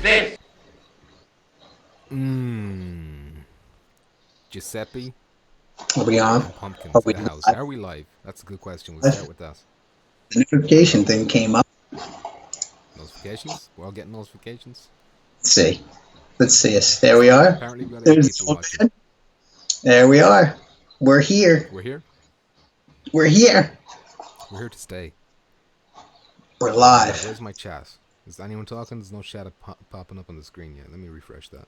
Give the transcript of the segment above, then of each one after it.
is this? Giuseppe Are we on? and Pumpkins Are in we the house. live? Are we live? That's a good question. We'll start with that. The notification thing came up. Notifications? We're all getting notifications. Let's see. Let's see us. There we are. Apparently we got 8 There's people the watching. man. There we are. We're here. We're here. We're here. We're here to stay. We're live. Where's my chat? Is anyone talking? There's no chat popping up on the screen yet. Let me refresh that.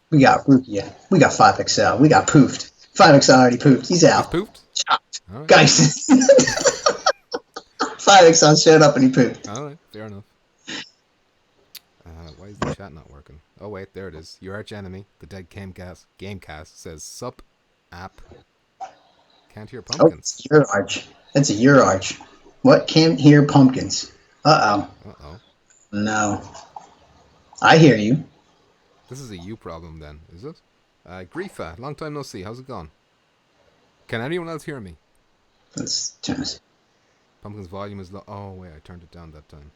We got Rukia. We got 5XL. We got poofed. 5XL already poofed. He's out. He's poofed? Chopped. All right. Guys. 5XL showed up and he poofed. All right. Fair enough. Why is the chat not working? Oh, wait. There it is. Your arch enemy, the dead Gamecast, says, Sup, app. Can't hear Oh, pumpkins. it's your arch. That's a your arch. What? Can't hear pumpkins. Uh-oh. Uh-oh. No. I hear you. This is a you problem then, is it? Griefa, long time no see. How's it going? Can anyone else hear me? Let's turn this. Pumpkin's volume is low. Oh, wait, I turned it down that time.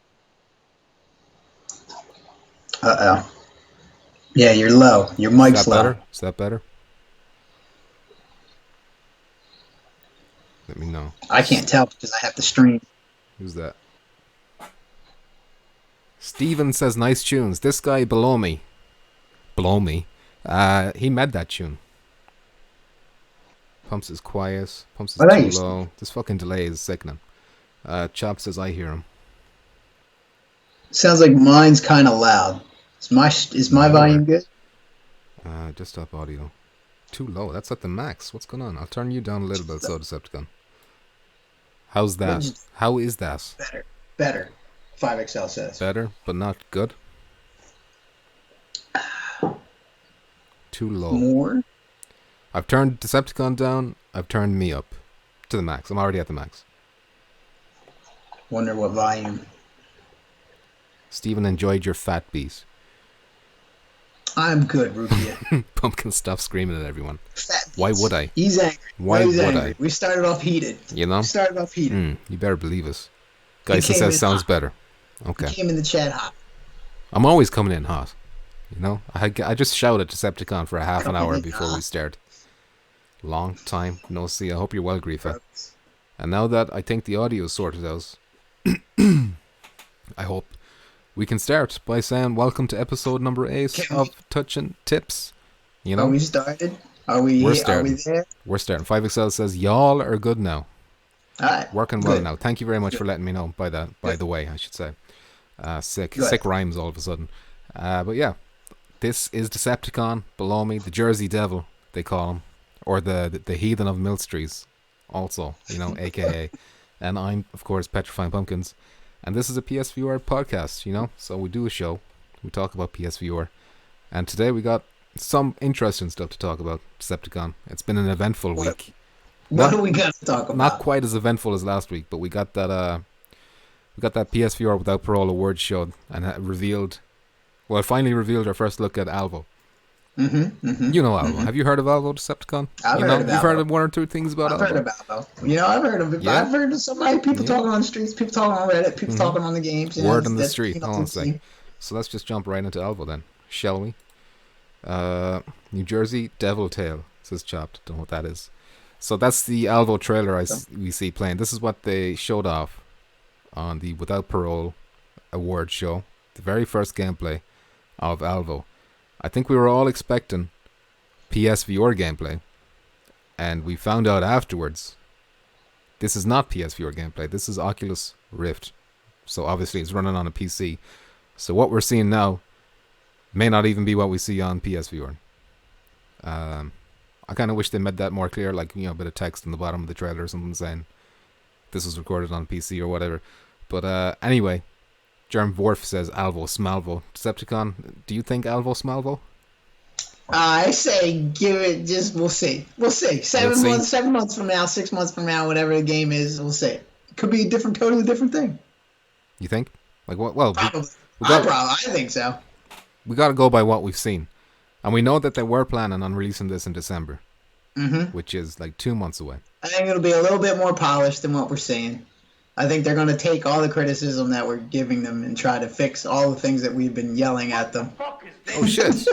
Uh-oh. Yeah, you're low. Your mic's Is that low. better? Is that better? Let me know. I can't tell because I have to stream. Who's that? Steven says nice tunes. This guy below me, he made that tune. Pumps is quiet. Pumps is too low. This fucking delay is sickening. Chop says I hear him. Sounds like mine's kind of loud. Is my volume good? Desktop audio. Too low. That's at the max. What's going on? I'll turn you down a little bit, so Decepticon. How's that? How is that? Better. 5XL says. Better, but not good. Too low. More? I've turned Decepticon down. I've turned me up to the max. I'm already at the max. Wonder what volume. Steven enjoyed your fat beat. I'm good, Rukia. Pumpkin stuff screaming at everyone. Fat beats. Why would I? He's angry. Why He's would angry. I? We started off heated. You know? You better believe us. Geisa says sounds hot. better. Okay. He came in the chat hot. I'm always coming in hot. You know? I just shouted Decepticon for a half an hour before we start. Long time no see. I hope you're well, Griefa. And now that I think the audio is sorted out, I hope we can start by saying welcome to episode number 8 of Touching Tips. You know? Are we started? We're starting. Are we there? We're starting. 5XL says y'all are good now. Alright. Working well now. Thank you very much for letting me know. By the way, I should say. Sick rhymes all of a sudden. But yeah, this is Decepticon below me, the Jersey Devil they call him, or the heathen of Millstreets, also, you know, aka. And I'm of course Petrifying Pumpkins, and this is a PSVR podcast, you know. So we do a show, we talk about PSVR, and today we got some interesting stuff to talk about. Decepticon. It's been an eventful week. What do we got to talk about? Not quite as eventful as last week, but we got that PSVR Without Parole awards show, and it finally revealed our first look at Alvo. You know Alvo. Have you heard of Alvo, Decepticon? I've heard of Alvo. You've heard of one or two things about Alvo? I've heard about Alvo. You know, I've heard of it. Yeah? I've heard of somebody, people talking on the streets, people talking on Reddit, people talking on the games. Word on the street, honestly. So let's just jump right into Alvo then, shall we? New Jersey Devil Tail, says Chopped. Don't know what that is. So that's the Alvo trailer we see playing. This is what they showed off on the Without Parole award show. The very first gameplay of Alvo. I think we were all expecting PSVR gameplay, and we found out afterwards this is not PSVR gameplay. This is Oculus Rift. So obviously it's running on a PC. So what we're seeing now may not even be what we see on PSVR. I kind of wish they made that more clear, like, you know, a bit of text on the bottom of the trailer or something saying this was recorded on PC or whatever. But anyway, Germ Vorf says Alvo Smalvo. Decepticon, do you think Alvo Smalvo? I say give it we'll see. We'll see. 7 months from now, 6 months from now, whatever the game is, we'll see. It could be a totally different thing. You think? Like what? Well, I think so. We got to go by what we've seen. And we know that they were planning on releasing this in December, which is like 2 months away. I think it'll be a little bit more polished than what we're seeing. I think they're going to take all the criticism that we're giving them and try to fix all the things that we've been yelling at them. Oh shit!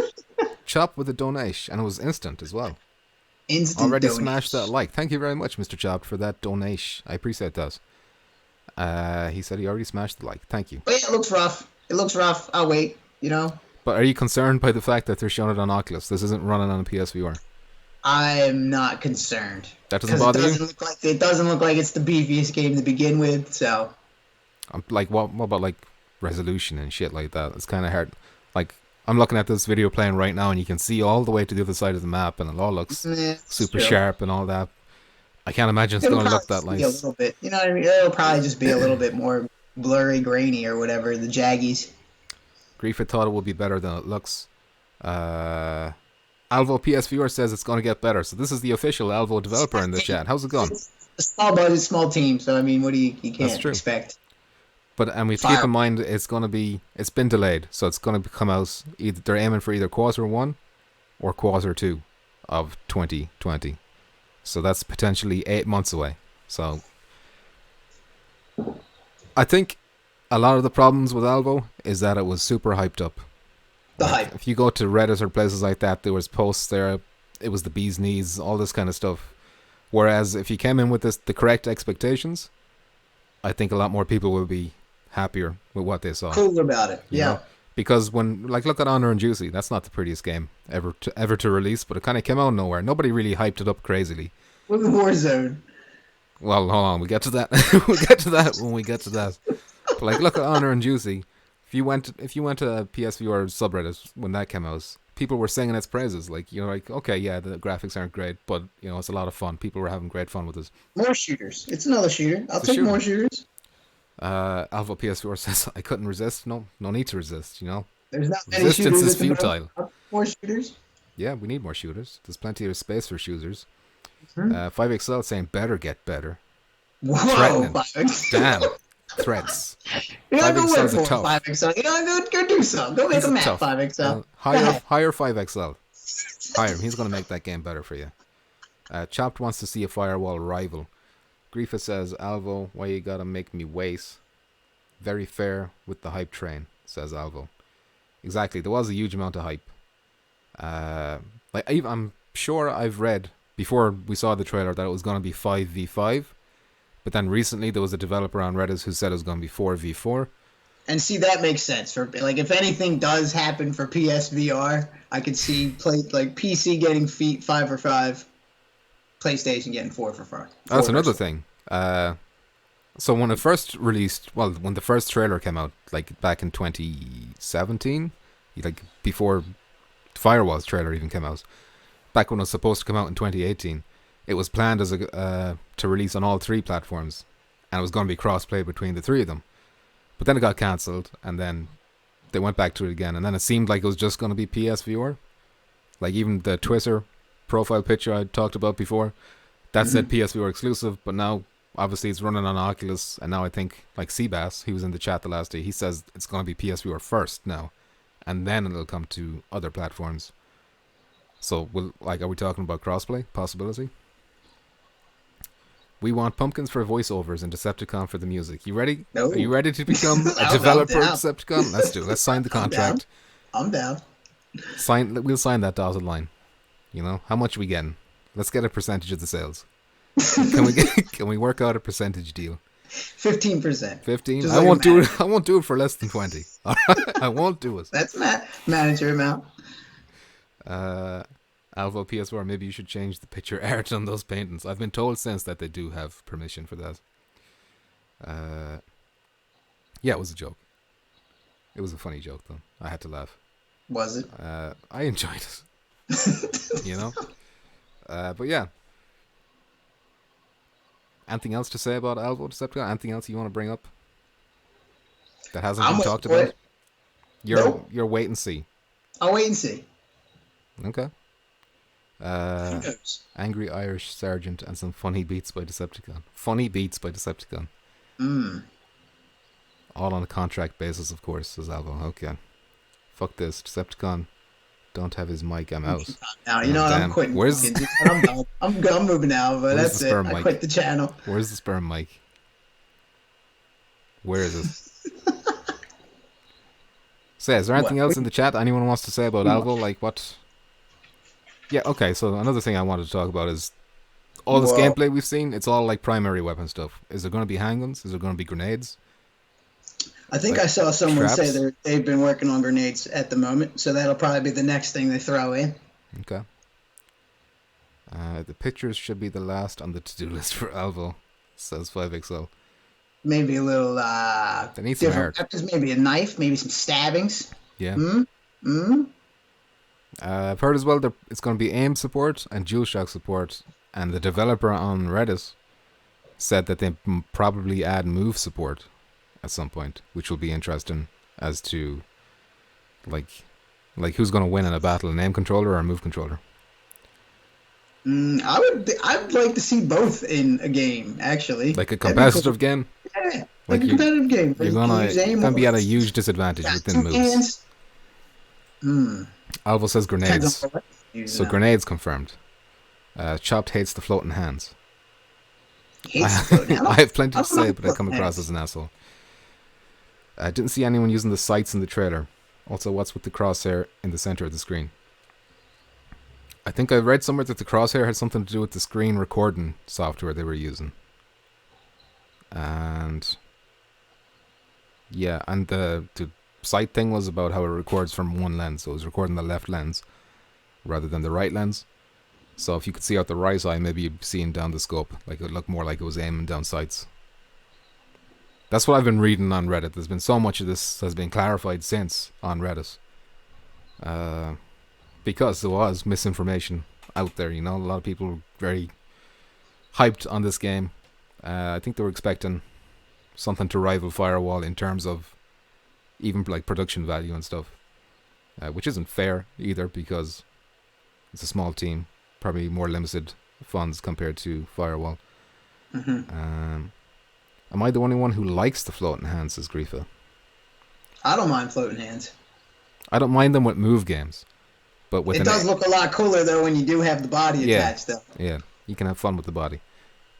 Chop with a donation, and it was instant as well. Instant already donation. Smashed that like. Thank you very much, Mr. Chopped, for that donation. I appreciate that. He said he already smashed the like. Thank you. But yeah, it looks rough. It looks rough. I'll wait. You know. But are you concerned by the fact that they're showing it on Oculus? This isn't running on a PSVR. I am not concerned. That doesn't bother you? It doesn't look like it's the beefiest game to begin with, so... Like, what about, like, resolution and shit like that? It's kind of hard. Like, I'm looking at this video playing right now, and you can see all the way to the other side of the map, and it all looks super sharp and all that. I can't imagine it's going to look that nice. A little bit, you know what I mean? It'll probably just be a little bit more blurry, grainy, or whatever, the jaggies. Griffith thought it would be better than it looks. Alvo PSVR says it's going to get better. So this is the official Alvo developer in the chat. How's it going? It's a small budget, small team. So I mean, what do you can't expect. And we have to keep in mind it's been delayed. So it's going to come out they're aiming for either Q1 or Q2 of 2020. So that's potentially 8 months away. So I think a lot of the problems with Alvo is that it was super hyped up. Hype. If you go to Reddit or places like that, there was posts there. It was the bee's knees, all this kind of stuff. Whereas if you came in with the correct expectations, I think a lot more people will be happier with what they saw. Cool about it, yeah. Know? Because when, like, look at Honor and Juicy. That's not the prettiest game ever to release, but it kind of came out of nowhere. Nobody really hyped it up crazily. With Warzone. Well, hold on. We get to that. We'll get to that when we get to that. But like, look at Honor and Juicy. If you went to a PSVR subreddit when that came out, people were singing its praises. Like, you know, like, okay, yeah, the graphics aren't great, but you know, it's a lot of fun. People were having great fun with it. More shooters. It's another shooter. I'll take more shooters. Alvo PSVR says I couldn't resist. No need to resist. You know, there's not many resistance shooters is futile. More shooters. Yeah, we need more shooters. There's plenty of space for shooters. 5XL saying better get better. Whoa, damn. Threats. You know, go win for 5XL. You know, go do something. Go make a map, 5XL. Hire 5XL. Hire him. He's going to make that game better for you. Chopped wants to see a firewall rival. Griefa says, Alvo, why you gotta make me wait? Very fair with the hype train, says Alvo. Exactly. There was a huge amount of hype. I'm sure I've read before we saw the trailer that it was going to be 5v5. But then recently there was a developer on Reddit who said it was going to be 4v4. And see, that makes sense. For like, if anything does happen for PSVR, I could see PC getting 5 for 5, PlayStation getting 4 for 5. That's another thing. So when it first released, when the first trailer came out, like back in 2017, like before Firewall's trailer even came out, back when it was supposed to come out in 2018, it was planned as to release on all 3 platforms, and it was going to be cross-play between the 3 of them. But then it got cancelled, and then they went back to it again, and then it seemed like it was just going to be PSVR. Like even the Twitter profile picture I talked about before, that said PSVR exclusive, but now obviously it's running on Oculus, and now I think like Seabass, he was in the chat the last day, he says it's going to be PSVR first now, and then it'll come to other platforms. So, are we talking about crossplay possibility? We want Pumpkins for voiceovers and Decepticon for the music. You ready? No. Are you ready to become a developer of Decepticon? Let's do it. Let's sign the contract. I'm down. We'll sign that dotted line. You know, how much are we getting? Let's get a percentage of the sales. Can we work out a percentage deal? 15%. 15? I won't do it. I won't do it for less than 20. All right? I won't do it. That's manager amount. Alvo PSVR, maybe you should change the picture art on those paintings. I've been told since that they do have permission for that. Yeah, it was a joke. It was a funny joke, though. I had to laugh. Was it? I enjoyed it. You know? But yeah. Anything else to say about Alvo Decepticon? Anything else you want to bring up that hasn't been talked about? You're wait and see. I'll wait and see. Okay. Angry Irish Sergeant and some funny beats by Decepticon. Funny beats by Decepticon. All on a contract basis, of course, says Alvo. Okay. Fuck this. Decepticon don't have his mic. I'm out. Now, you know what? I'm quitting. I'm moving now, but that's it. I quit the channel. Where's the sperm mic? Where is it? So, is there anything else in the chat anyone wants to say about Alvo? Like, what? Yeah, okay, so another thing I wanted to talk about is all this gameplay we've seen, it's all like primary weapon stuff. Is there going to be handguns? Is there going to be grenades? I think I saw someone say they've been working on grenades at the moment, so that'll probably be the next thing they throw in. Okay. The pictures should be the last on the to-do list for Alvo, says 5XL. Maybe a little they need some different weapons, maybe a knife, maybe some stabbings. Yeah. I've heard as well that it's going to be aim support and DualShock support, and the developer on Reddit said that they probably add move support at some point, which will be interesting as to like who's going to win in a battle, an aim controller or a move controller. I'd like to see both in a game, actually. Like a competitive game? Yeah, like a competitive game. You're going to be at a huge disadvantage with the moves. Alvo says grenades. So grenades confirmed. Chopped hates the floating hands. I have plenty to say, but I come across as an asshole. I didn't see anyone using the sights in the trailer. Also, what's with the crosshair in the center of the screen? I think I read somewhere that the crosshair had something to do with the screen recording software they were using. And yeah, and the sight thing was about how it records from one lens. So it was recording the left lens rather than the right lens. So if you could see out the right eye, maybe you'd be seeing down the scope. Like it would look more like it was aiming down sights. That's what I've been reading on Reddit. There's been so much of this has been clarified since on Reddit. Because there was misinformation out there, you know. A lot of people were very hyped on this game. I think they were expecting something to rival Firewall in terms of even like production value and stuff. Which isn't fair either, because it's a small team. Probably more limited funds compared to Firewall. Am I the only one who likes the floating hands, says Griefa? I don't mind floating hands. I don't mind them with move games. But with it does look a lot cooler, though, when you do have the body attached, though. Yeah, you can have fun with the body,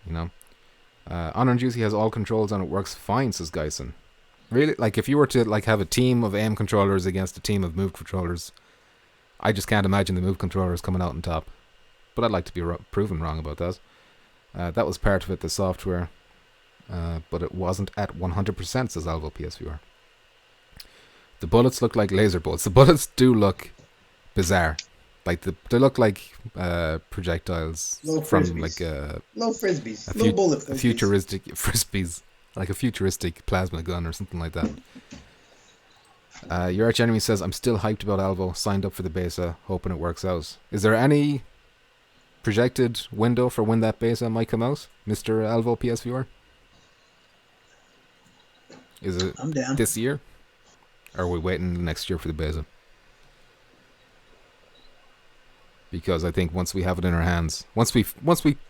you know. Honor and Juicy has all controls and it works fine, says Geisen. Really? Like, if you were to like have a team of aim controllers against a team of move controllers, I just can't imagine the move controllers coming out on top. But I'd like to be proven wrong about that. That was part of it, the software. But it wasn't at 100%, says Alvo PSVR. The bullets look like laser bullets. The bullets do look bizarre. Like they look like projectiles from like low frisbees, low bullet frisbees. A futuristic frisbees, like a futuristic plasma gun or something like that. Your arch enemy says, "I'm still hyped about Alvo. Signed up for the beta, hoping it works out." Is there any projected window for when that beta might come out, Mr. Alvo PSVR? Is it this year? Or are we waiting next year for the beta? Because I think once we have it in our hands, once we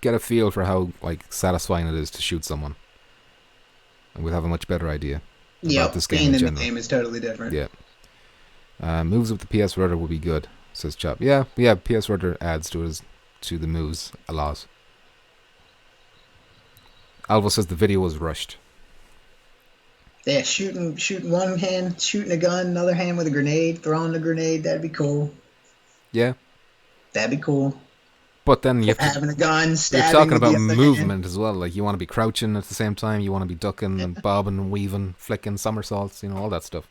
get a feel for how like satisfying it is to shoot someone, we'll have a much better idea about this game in general. The game is totally different. Yeah. Moves with the PS rudder will be good, says Chop. Yeah. PS rudder adds to the moves a lot. Alvo says the video was rushed. Yeah, shooting one hand, shooting a gun, another hand with a grenade, throwing a grenade. That'd be cool. Yeah. That'd be cool. But then you have having a gun, stabbing. You're talking about movement as well. Like you want to be crouching at the same time. You want to be ducking and bobbing and weaving, flicking somersaults. You know, all that stuff.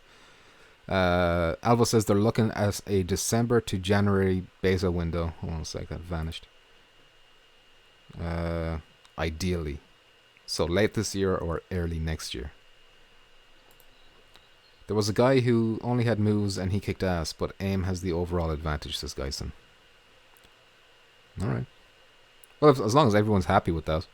Alvo says they're looking at a December to January beta window. Hold on a sec, that vanished. Ideally, so late this year or early next year. There was a guy who only had moves and he kicked ass, but aim has the overall advantage, says Geisen. Alright. Well, as long as everyone's happy with that.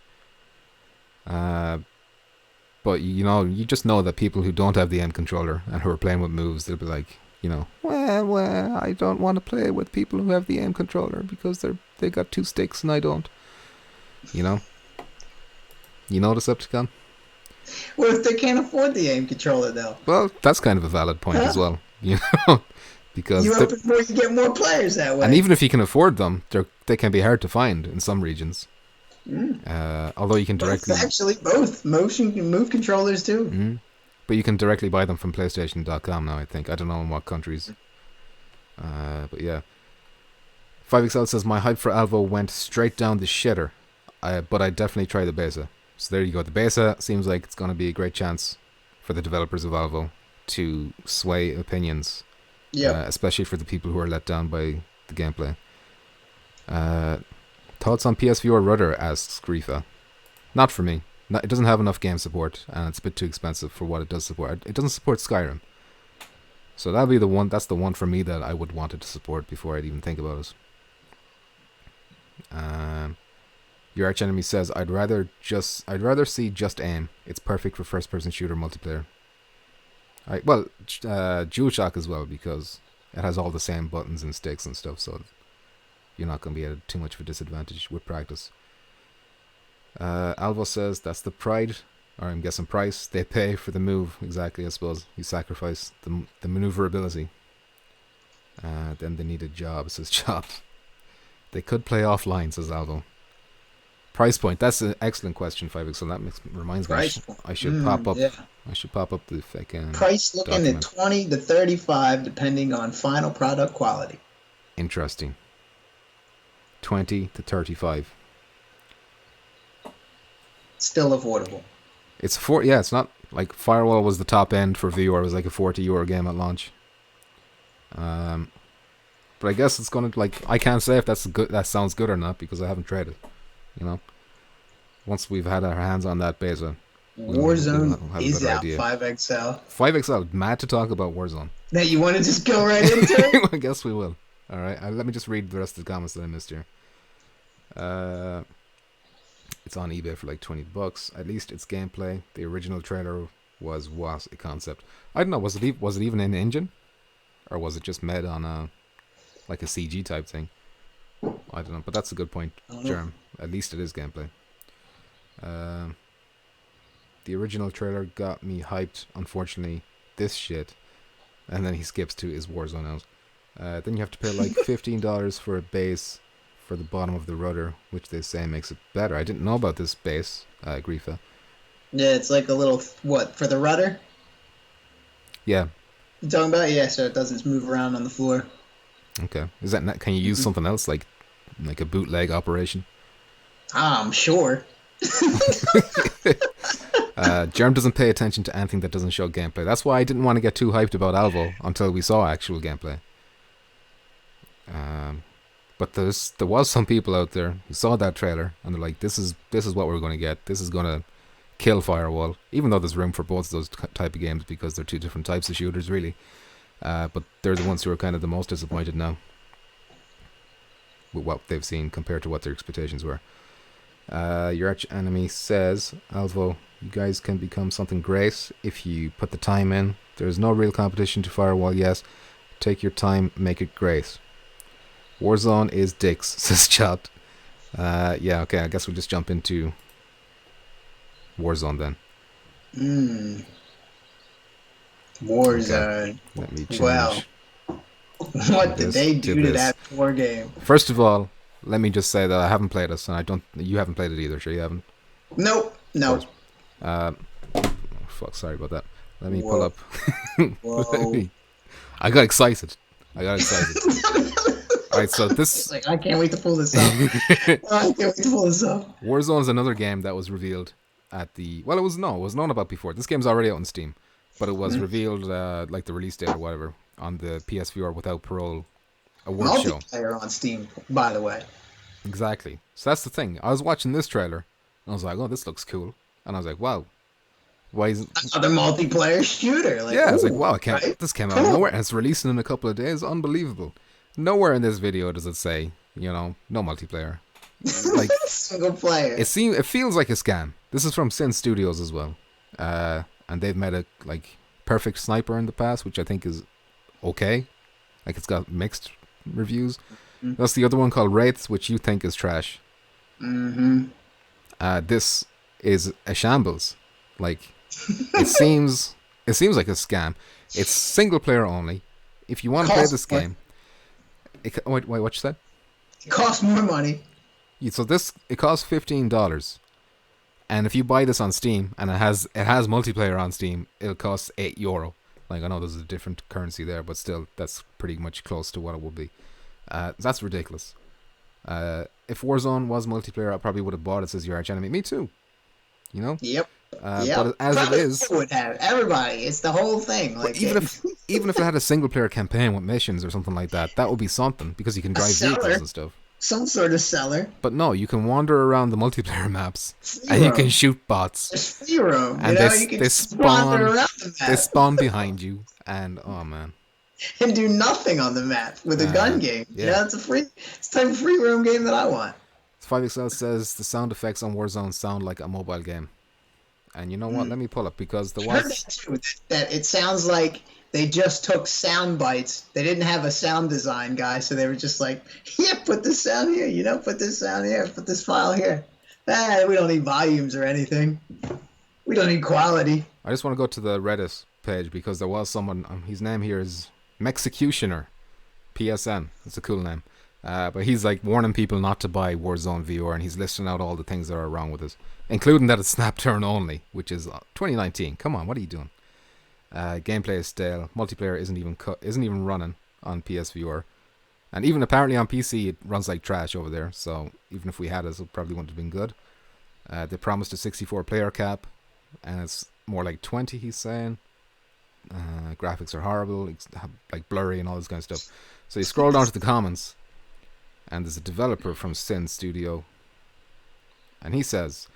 But, you know, you just know that people who don't have the aim controller and who are playing with moves, they'll be like, you know, well, I don't want to play with people who have the aim controller because they got two sticks and I don't. You know? You know, Decepticon? Well, if they can't afford the aim controller, though. Well, that's kind of a valid point as well. You know? Because you open more, you get more players that way. And even if you can afford them, they can be hard to find in some regions. Although you can directly... Actually, both motion and move controllers, too. But you can directly buy them from PlayStation.com now, I think. I don't know in what countries. But yeah. 5XL says, my hype for Alvo went straight down the shitter. But I definitely try the beta. So there you go. The beta seems like it's going to be a great chance for the developers of Alvo to sway opinions. Yeah. Especially for the people who are let down by the gameplay. Thoughts on PSVR rudder, asks Grifa. Not for me. It doesn't have enough game support, and it's a bit too expensive for what it does support. It doesn't support Skyrim. So that'll be the one. That's the one for me that I would want it to support before I'd even think about it. Your arch enemy says, I'd rather see Just Aim. It's perfect for first-person shooter multiplayer. DualShock as well, because it has all the same buttons and sticks and stuff, so you're not going to be at too much of a disadvantage with practice. Alvo says that's the pride, or I'm guessing price, they pay for the move. Exactly, I suppose. You sacrifice the maneuverability. Then they need a job, says Chop. They could play offline, says Alvo. Price point, that's an excellent question, 5X. So that reminds me, I should pop up. Yeah. I should pop up the fucking price looking document. At 20 to 35, depending on final product quality. Interesting. 20 to 35. Still affordable. It's it's not like Firewall was the top end for VR. It was like a €40 game at launch. But I guess it's gonna I can't say if that sounds good or not because I haven't tried it. You know, once we've had our hands on that beta, Warzone is out. 5XL. 5XL, mad to talk about Warzone. Now you want to just go right into it? I guess we will. All right, let me just read the rest of the comments that I missed here. It's on eBay for like $20. At least it's gameplay. The original trailer was a concept. I don't know. Was it even in engine, or was it just made on a CG type thing? I don't know. But that's a good point, Jerm. At least it is gameplay. The original trailer got me hyped. Unfortunately, this shit. And then he skips to is Warzone out. Then you have to pay like $15 for a base for the bottom of the rudder, which they say makes it better. I didn't know about this base, Grifa. Yeah, it's like a little, for the rudder? Yeah. You talking about? Yeah, so it doesn't move around on the floor. Okay. Is that can you use something else, like a bootleg operation? I'm sure. Germ doesn't pay attention to anything that doesn't show gameplay. That's why I didn't want to get too hyped about Alvo until we saw actual gameplay. But there was some people out there who saw that trailer and they're like, this is what we're going to get. This is going to kill Firewall. Even though there's room for both of those type of games because they're two different types of shooters, really. But they're the ones who are kind of the most disappointed now with what they've seen compared to what their expectations were. Your arch enemy says, Alvo, you guys can become something great if you put the time in. There's no real competition to Firewall, yes. Take your time, make it great. Warzone is dicks, says Chat. Yeah, okay, I guess we'll just jump into Warzone then. Warzone. Okay. Let me change. Well, what did they do to that poor game? First of all, let me just say that I haven't played this, and you haven't played it either, sure you haven't? Nope. No. Fuck, sorry about that. Let me pull up. I got excited. Alright, so this... I can't wait to pull this up. Warzone is another game that was revealed at the... Well, it was known about before. This game's already out on Steam. But it was revealed, like the release date or whatever, on the PSVR Without Parole award show. Multiplayer on Steam, by the way. Exactly. So that's the thing. I was watching this trailer, and I was like, oh, this looks cool. And I was like, wow. Why is another multiplayer shooter? I was like, wow, this came out of nowhere, and it's releasing in a couple of days. Unbelievable. Nowhere in this video does it say, no multiplayer. Like single player. It feels like a scam. This is from Sin Studios as well. And they've made a Perfect Sniper in the past, which I think is okay. Like it's got mixed reviews. Mm-hmm. That's the other one called Wraiths, which you think is trash. Mm-hmm. This is a shambles. Like it seems like a scam. It's single player only. If you want to play this game, wait, what you said? It costs more money. So it costs $15. And if you buy this on Steam and it has multiplayer on Steam, it'll cost €8. Like, I know there's a different currency there, but still, that's pretty much close to what it would be. That's ridiculous. If Warzone was multiplayer, I probably would have bought it as your arch enemy. Me too. You know? Yep. But as probably it is, would have everybody. It's the whole thing. Like even if it had a single player campaign with missions or something like that, that would be something because you can drive vehicles and stuff. Some sort of seller. But no, you can wander around the multiplayer maps and you can shoot bots. There's free roam. And they spawn behind you, and oh man. And do nothing on the map with a gun game. Yeah, it's the type of free roam game that I want. 5XL says the sound effects on Warzone sound like a mobile game. And you know what? Let me pull up because there was that it sounds like they just took sound bites. They didn't have a sound design guy, so they were just like, yeah, put this sound here, put this sound here, put this file here. We don't need volumes or anything. We don't need quality. I just want to go to the Reddit page because there was someone, his name here is Mexicutioner, PSN. It's a cool name. But he's like warning people not to buy Warzone VR, and he's listing out all the things that are wrong with it, including that it's snap turn only, which is 2019. Come on, what are you doing? Gameplay is stale. Multiplayer isn't even running on PSVR, and even apparently on PC it runs like trash over there. So even if we had it probably wouldn't have been good. They promised a 64 player cap, and it's more like 20. He's saying graphics are horrible, like blurry and all this kind of stuff. So you scroll down to the comments, and there's a developer from Sin Studio, and he says,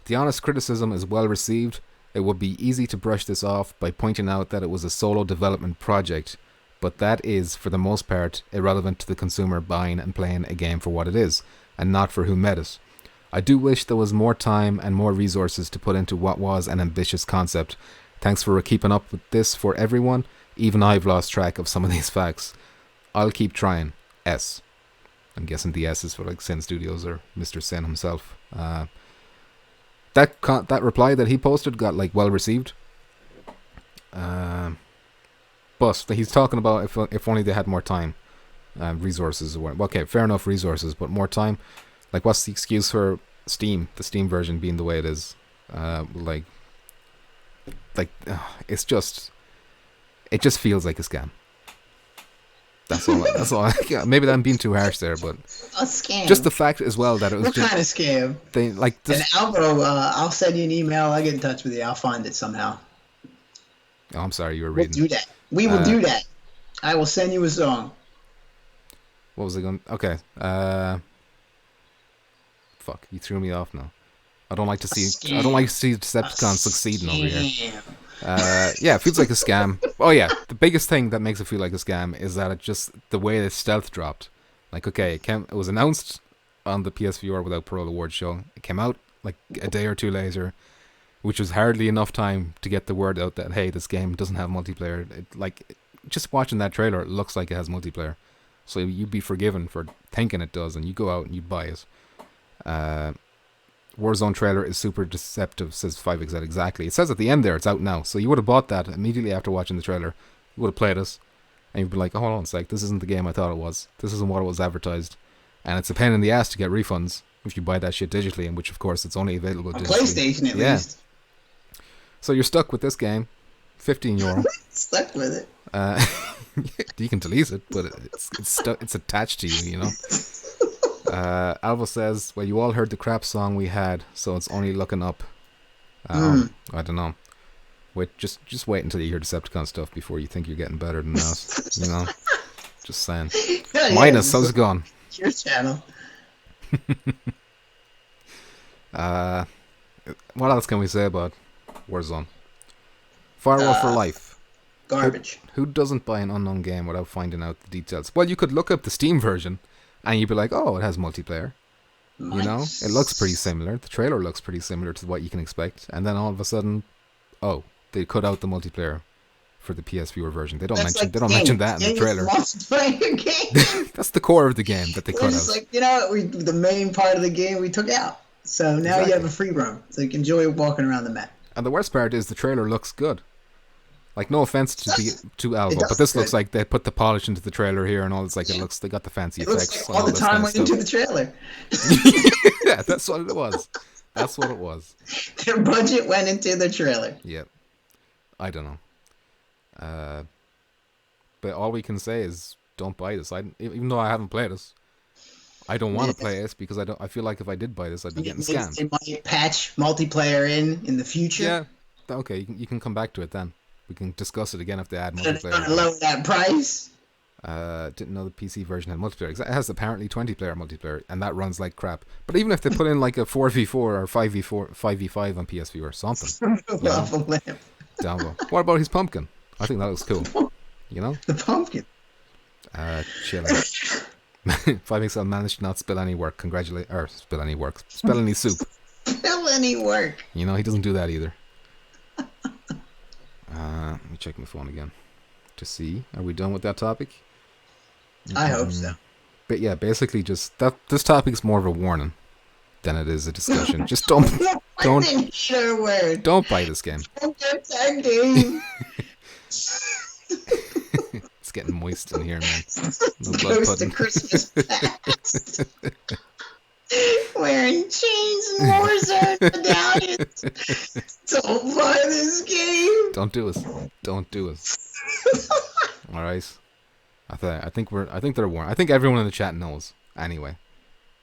"The honest criticism is well received. It would be easy to brush this off by pointing out that it was a solo development project, but that is, for the most part, irrelevant to the consumer buying and playing a game for what it is, and not for who made it. I do wish there was more time and more resources to put into what was an ambitious concept. Thanks for keeping up with this for everyone. Even I've lost track of some of these facts. I'll keep trying. S." I'm guessing the S is for like Sin Studios or Mr. Sin himself. That reply that he posted got like well received. But he's talking about if only they had more time, resources. Okay, fair enough, resources, but more time. Like, what's the excuse for Steam? The Steam version being the way it is. It just feels like a scam. That's all. Maybe I'm being too harsh there, but a scam. Just the fact as well that it was what kind of scam? They like this. And Alvo, I'll send you an email. I'll get in touch with you. I'll find it somehow. Oh, I'm sorry, you were reading. We'll do that. We will do that. I will send you a song. What was I going? Okay. Fuck, you threw me off now. I don't like to see Decepticon succeeding over here. Yeah, it feels like a scam. Oh yeah, the biggest thing that makes it feel like a scam is that it just the way the stealth dropped. Like, okay, it was announced on the PSVR without Parole Awards show. It came out like a day or two later, which was hardly enough time to get the word out that hey, this game doesn't have multiplayer. Just watching that trailer, it looks like it has multiplayer. So you'd be forgiven for thinking it does, and you go out and you buy it. Warzone trailer is super deceptive, says 5XZ. Exactly. It says at the end there, it's out now. So you would have bought that immediately after watching the trailer. You would have played it, and you'd be like, oh, hold on a sec, this isn't the game I thought it was. This isn't what it was advertised. And it's a pain in the ass to get refunds if you buy that shit digitally, in which, of course, it's only available digitally. PlayStation, at least. So you're stuck with this game, €15. Stuck with it. You can delete it, but it's attached to you, you know. Alvo says, well, you all heard the crap song we had, so it's only looking up. I don't know. Wait, just wait until you hear Decepticon stuff before you think you're getting better than us. You know, just saying. Minus, how's it going? Your channel. What else can we say about Warzone? Firewall for life. Garbage. Who doesn't buy an unknown game without finding out the details? Well, you could look up the Steam version, and you'd be like, oh, it has multiplayer. Nice. You know, it looks pretty similar. The trailer looks pretty similar to what you can expect. And then all of a sudden, oh, they cut out the multiplayer for the PSVR version. They don't mention that in the trailer. That's the core of the game that they cut out. It's like, the main part of the game we took out. So now you have a free roam, so you can enjoy walking around the map. And the worst part is the trailer looks good. Like, no offense to Alvo, but this looks like they put the polish into the trailer here and all. It's like they got the fancy effects. Looks like all the time went into the trailer. Yeah, that's what it was. That's what it was. Their budget went into the trailer. Yep. I don't know. But all we can say is don't buy this. Even though I haven't played this, I don't want to play this because I feel like if I did buy this, I'd be getting scammed. They might patch multiplayer in the future. Yeah. Okay, you can come back to it then. We can discuss it again if they add multiplayer. They're going to lower that price. Didn't know the PC version had multiplayer. It has apparently 20-player multiplayer, and that runs like crap. But even if they put in like a 4v4 or 5v5 on PSVR or something. Download. What about his pumpkin? I think that looks cool. You know? The pumpkin. Chilling. 5XL managed to not spill any work. Spill any work. Spill any soup. Spill any work. You know, he doesn't do that either. Let me check my phone again to see. Are we done with that topic? I hope so. But yeah, basically just that. This topic is more of a warning than it is a discussion. Just don't buy this game. Don't get that game. It's getting moist in here, man. No blood Goes pudding. to Christmas packs. Wearing chains and Warzone medallions. Don't buy this game. Don't do it. Don't do it. All right. I think they're warned. I think everyone in the chat knows. Anyway,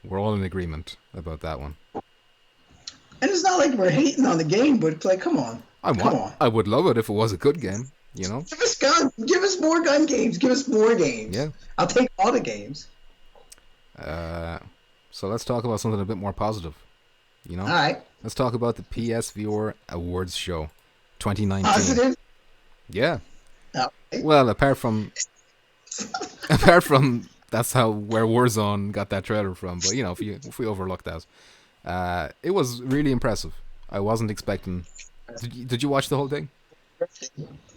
we're all in agreement about that one. And it's not like we're hating on the game, but it's like, come on. I would love it if it was a good game. You know. Give us guns. Give us more gun games. Give us more games. Yeah. I'll take all the games. So let's talk about something a bit more positive. You know. All right. Let's talk about the PSVR Awards Show, 2019. Positive. Yeah. Okay. Well, apart from that's where Warzone got that trailer from. But you know, if we overlook that, it was really impressive. I wasn't expecting. Did you watch the whole thing?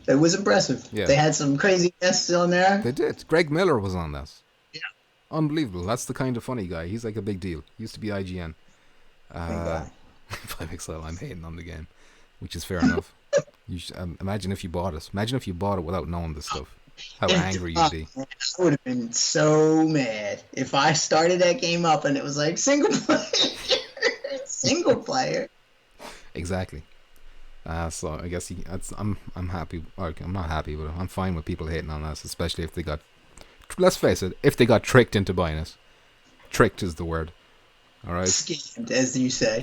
It was impressive. Yeah. They had some crazy guests on there. They did. Greg Miller was on this. Yeah. Unbelievable. That's the kind of funny guy. He's like a big deal. He used to be IGN. 5XL, I'm hating on the game, which is fair enough. You should, imagine if you bought it. Imagine if you bought it without knowing this stuff. How angry you'd be. I would have been so mad if I started that game up and it was like single player. Single player. Exactly. So I guess I'm happy. I'm not happy, but I'm fine with people hating on this, especially if they got. Let's face it, if they got tricked into buying it. Tricked is the word. All right. Scammed, as you say.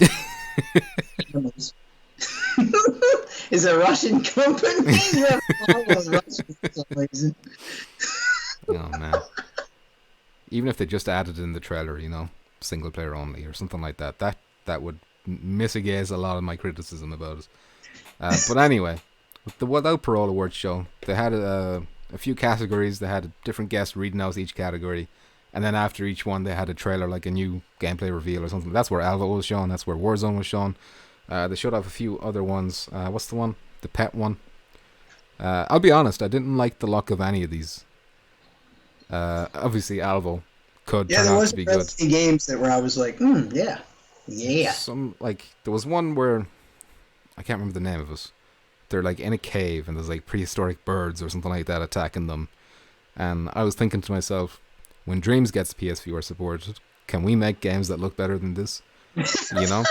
Is a Russian company? You have Russian for some reason. Oh man. Even if they just added in the trailer, you know, single player only or something like that, that would mitigate a lot of my criticism about it. But anyway, with the Without Parole Awards show, they had a few categories. They had different guests reading out each category. And then after each one, they had a trailer, like a new gameplay reveal or something. That's where Alvo was shown. That's where Warzone was shown. They showed off a few other ones. What's the one? The pet one. I'll be honest, I didn't like the look of any of these. Obviously, Alvo could turn out to be good. Yeah, there was games that where I was like, yeah. There was one where I can't remember the name of it. They're like in a cave and there's like prehistoric birds or something like that attacking them. And I was thinking to myself, when Dreams gets PSVR support, can we make games that look better than this? You know?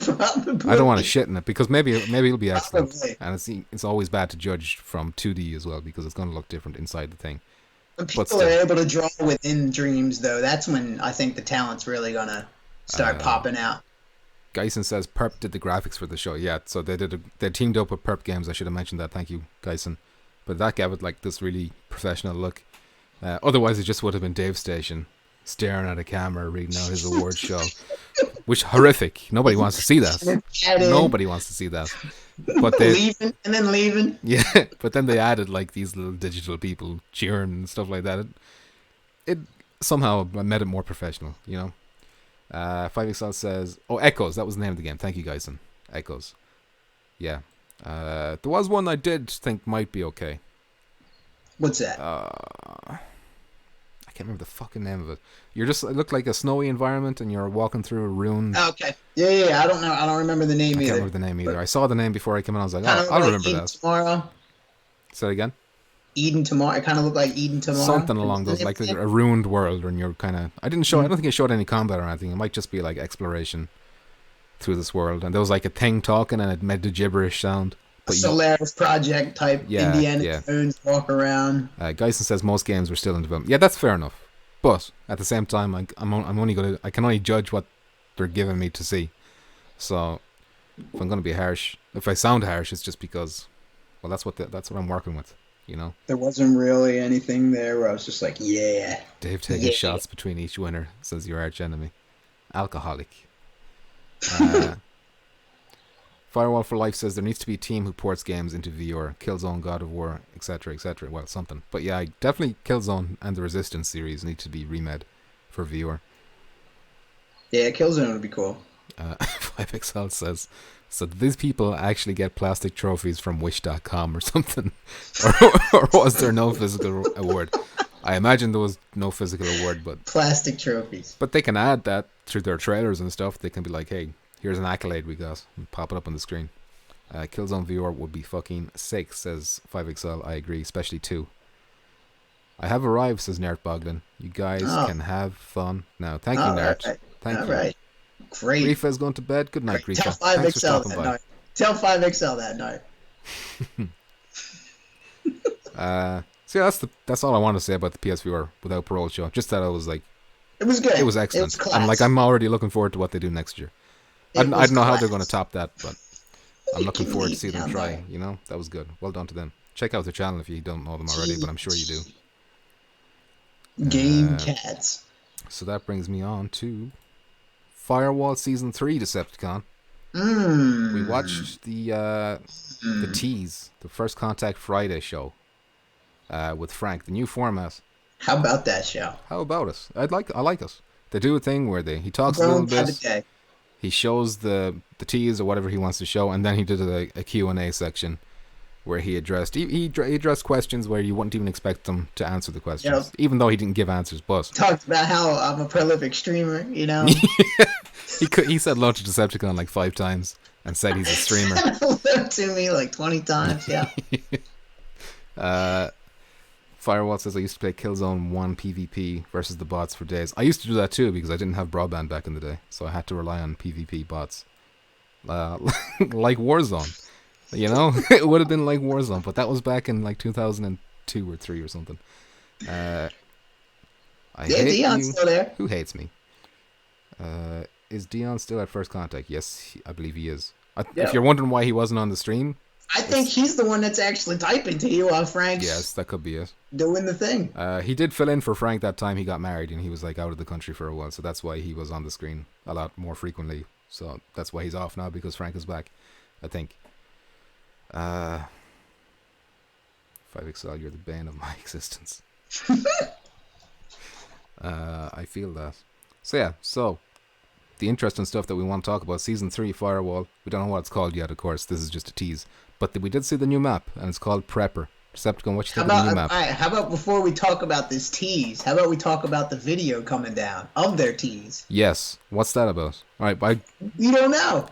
Probably. I don't want to shit in it because maybe it'll be excellent. And it's always bad to judge from 2D as well because it's going to look different inside the thing. When people are able to draw within Dreams, though, that's when I think the talent's really going to start popping out. Geisen says Perp did the graphics for the show. Yeah, so they teamed up with Perp Games. I should have mentioned that. Thank you, Geisen. But that gave it like this really professional look. Otherwise, it just would have been Dave Station staring at a camera reading out his awards show, which horrific. Nobody wants to see that. Nobody wants to see that. But they leaving and then leaving. Yeah, but then they added like these little digital people cheering and stuff like that. It somehow made it more professional, you know. 5XL says, Echoes. That was the name of the game. Thank you, Geisen. Echoes. Yeah. There was one I did think might be okay. What's that? I can't remember the fucking name of it. It looked like a snowy environment and you're walking through a ruin. Okay. Yeah. I don't know. I don't remember the name either. I can't remember the name either. I saw the name before I came in. I was like, I'll remember that. Tomorrow. Say it again? Eden Tomorrow. It kind of looked like Eden Tomorrow. Something along those, like a ruined world, and you're kind of. I don't think it showed any combat or anything. It might just be like exploration. through this world, and there was like a thing talking, and it made the gibberish sound. A Solaris Project type Indiana Jones walk around. Geisen says most games were still in development. Yeah, that's fair enough. But at the same time, I can only judge what they're giving me to see. So if I'm gonna be harsh, if I sound harsh, it's just because, well, that's what I'm working with. You know. There wasn't really anything there where I was just like, yeah. Dave taking shots between each winner, says your arch enemy. Alcoholic. Firewall for Life says there needs to be a team who ports games into VR. Killzone, God of War, etc., etc. Well, something. But yeah, definitely Killzone and the Resistance series need to be remade for VR. Yeah, Killzone would be cool. 5XL says, so did these people actually get plastic trophies from Wish.com or something? or was there no physical award? I imagine there was no physical award, but... Plastic trophies. But they can add that through their trailers and stuff. They can be like, hey, here's an accolade we got, and pop it up on the screen. Killzone VR would be fucking sick, says 5XL. I agree, especially 2. I have arrived, says Nert Boglin. You guys can have fun now. Thank you, Nert. Right. Thank you. Right. Great. Grifa's going to bed. Good night, Grifa. Tell 5XL that night. Tell 5XL that night. So yeah, that's all I want to say about the PSVR without Parole show. Just that I was like, it was good. It was excellent. It was and like, I'm already looking forward to what they do next year. I don't know how they're going to top that, but I'm looking forward to see them try. You know, that was good. Well done to them. Check out their channel if you don't know them already, but I'm sure you do. Game Cats. So that brings me on to Firewall Season 3 Decepticon. We watched the tease, the First Contact Friday show with Frank, the new format. How about that show? How about us? I like us. They do a thing where he talks a little bit. He shows the tease or whatever he wants to show, and then he did a Q&A section where he addressed addressed questions where you wouldn't even expect them to answer the questions, even though he didn't give answers. But talked about how I'm a prolific streamer, you know. He said launch a Decepticon like 5 times and said he's a streamer. To me like 20 times, yeah. Firewall says I used to play Killzone 1 PvP versus the bots for days. I used to do that too because I didn't have broadband back in the day, so I had to rely on PvP bots, like Warzone. You know, it would have been like Warzone, but that was back in like 2002 or 3 or something. Dion's still there. Who hates me? Is Dion still at First Contact? Yes, I believe he is. If you're wondering why he wasn't on the stream, I think he's the one that's actually typing to you while Frank's that could be it. Doing the thing. He did fill in for Frank that time he got married and he was like out of the country for a while, so that's why he was on the screen a lot more frequently. So that's why he's off now, because Frank is back, I think. 5XL, you're the bane of my existence. I feel that. So the interesting stuff that we want to talk about, Season 3 Firewall. We don't know what it's called yet, of course. This is just a tease. But we did see the new map, and it's called Prepper. Decepticon, what you think of the new map? All right, how about before we talk about this tease, how about we talk about the video coming down of their tease? Yes. What's that about? All right, we don't know.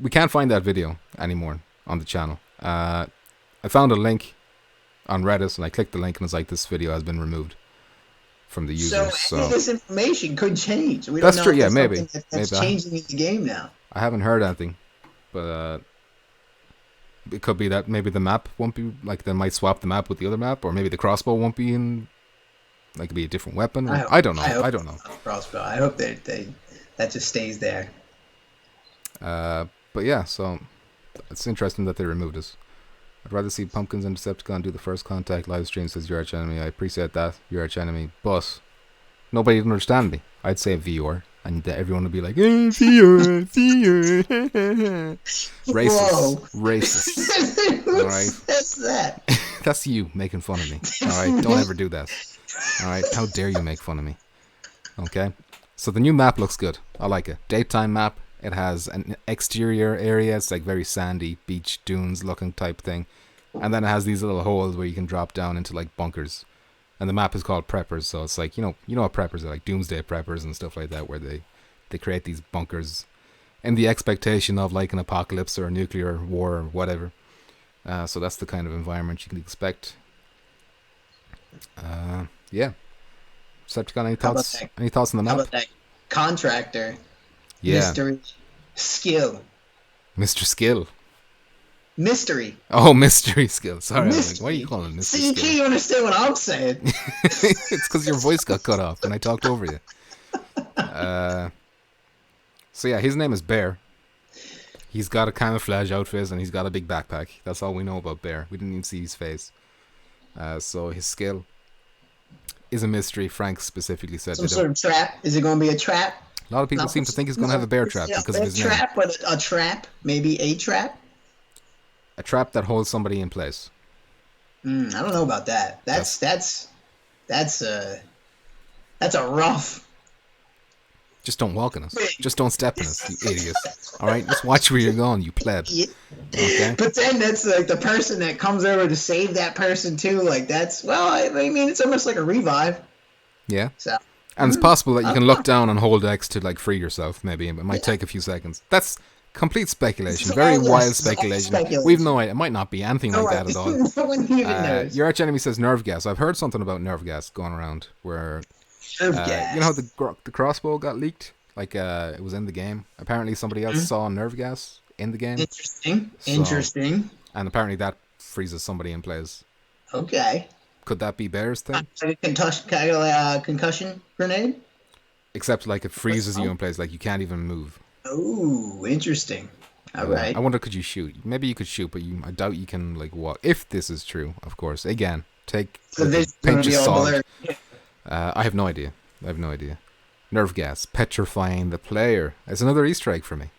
We can't find that video anymore on the channel. I found a link on Reddit, and I clicked the link, and it's like, this video has been removed from the users. So any of this information could change. We that's don't know true. Yeah, maybe. That's changing in the game now. I haven't heard anything, but it could be that maybe the map won't be, like, they might swap the map with the other map, or maybe the crossbow won't be in, like, it'd be a different weapon. I don't know. I don't know. Crossbow. I hope that just stays there. But yeah, so it's interesting that they removed it. I'd rather see Pumpkins and Decepticon do the First Contact live stream, says your arch enemy. I appreciate that, your arch enemy, but nobody would understand me. I'd say VR, and everyone would be like, VR, VR. Racist. Alright? That's that. That's you making fun of me. Alright? Don't ever do that. Alright? How dare you make fun of me? Okay? So the new map looks good. I like it. Daytime map. It has an exterior area. It's like very sandy, beach dunes looking type thing. And then it has these little holes where you can drop down into like bunkers. And the map is called Preppers, so it's like, you know what preppers are, like doomsday preppers and stuff like that, where they create these bunkers in the expectation of like an apocalypse or a nuclear war or whatever. So that's the kind of environment you can expect. Yeah. Decepticon, any thoughts on the map? How about that contractor? Yeah. Mystery Skill. Mr. Skill. Mystery. Oh, mystery skill. Sorry, I was like, why are you Mystery. calling it Mr. See, you Skill? can't understand what I'm saying. It's because your voice got cut off when I talked over you. So yeah, his name is Bear. He's got a camouflage outfit and he's got a big backpack. That's all we know about Bear. We didn't even see his face. So his skill is a mystery. Frank specifically said Some sort of trap. Is it going to be a trap? A lot of people seem to think he's going to have a bear trap because of his name. Trap, but a trap, maybe a trap. A trap that holds somebody in place. I don't know about that. That's a rough. Just don't walk in us. Just don't step in us, you idiots. All right, just watch where you're going, you pleb. Okay. But then that's like the person that comes over to save that person too. Like that's I mean, it's almost like a revive. Yeah. So. And it's possible that you can look down and hold X to like free yourself. Maybe it might take a few seconds. That's complete speculation. Very wild speculation. We've no idea. It might not be anything like that at all. No one even knows. Your arch enemy says nerve gas. I've heard something about nerve gas going around where. You know how the crossbow got leaked? Like it was in the game. Apparently somebody else saw nerve gas in the game. Interesting. And apparently that freezes somebody in place. Okay. Could that be Bear's thing? Like a concussion grenade? Except like it freezes you in place, like you can't even move. Oh, interesting. All right. I wonder, could you shoot? Maybe you could shoot, but I doubt you can like walk. If this is true, of course. Again, take a pinch of salt. I have no idea. Nerve gas, petrifying the player. It's another Easter egg for me.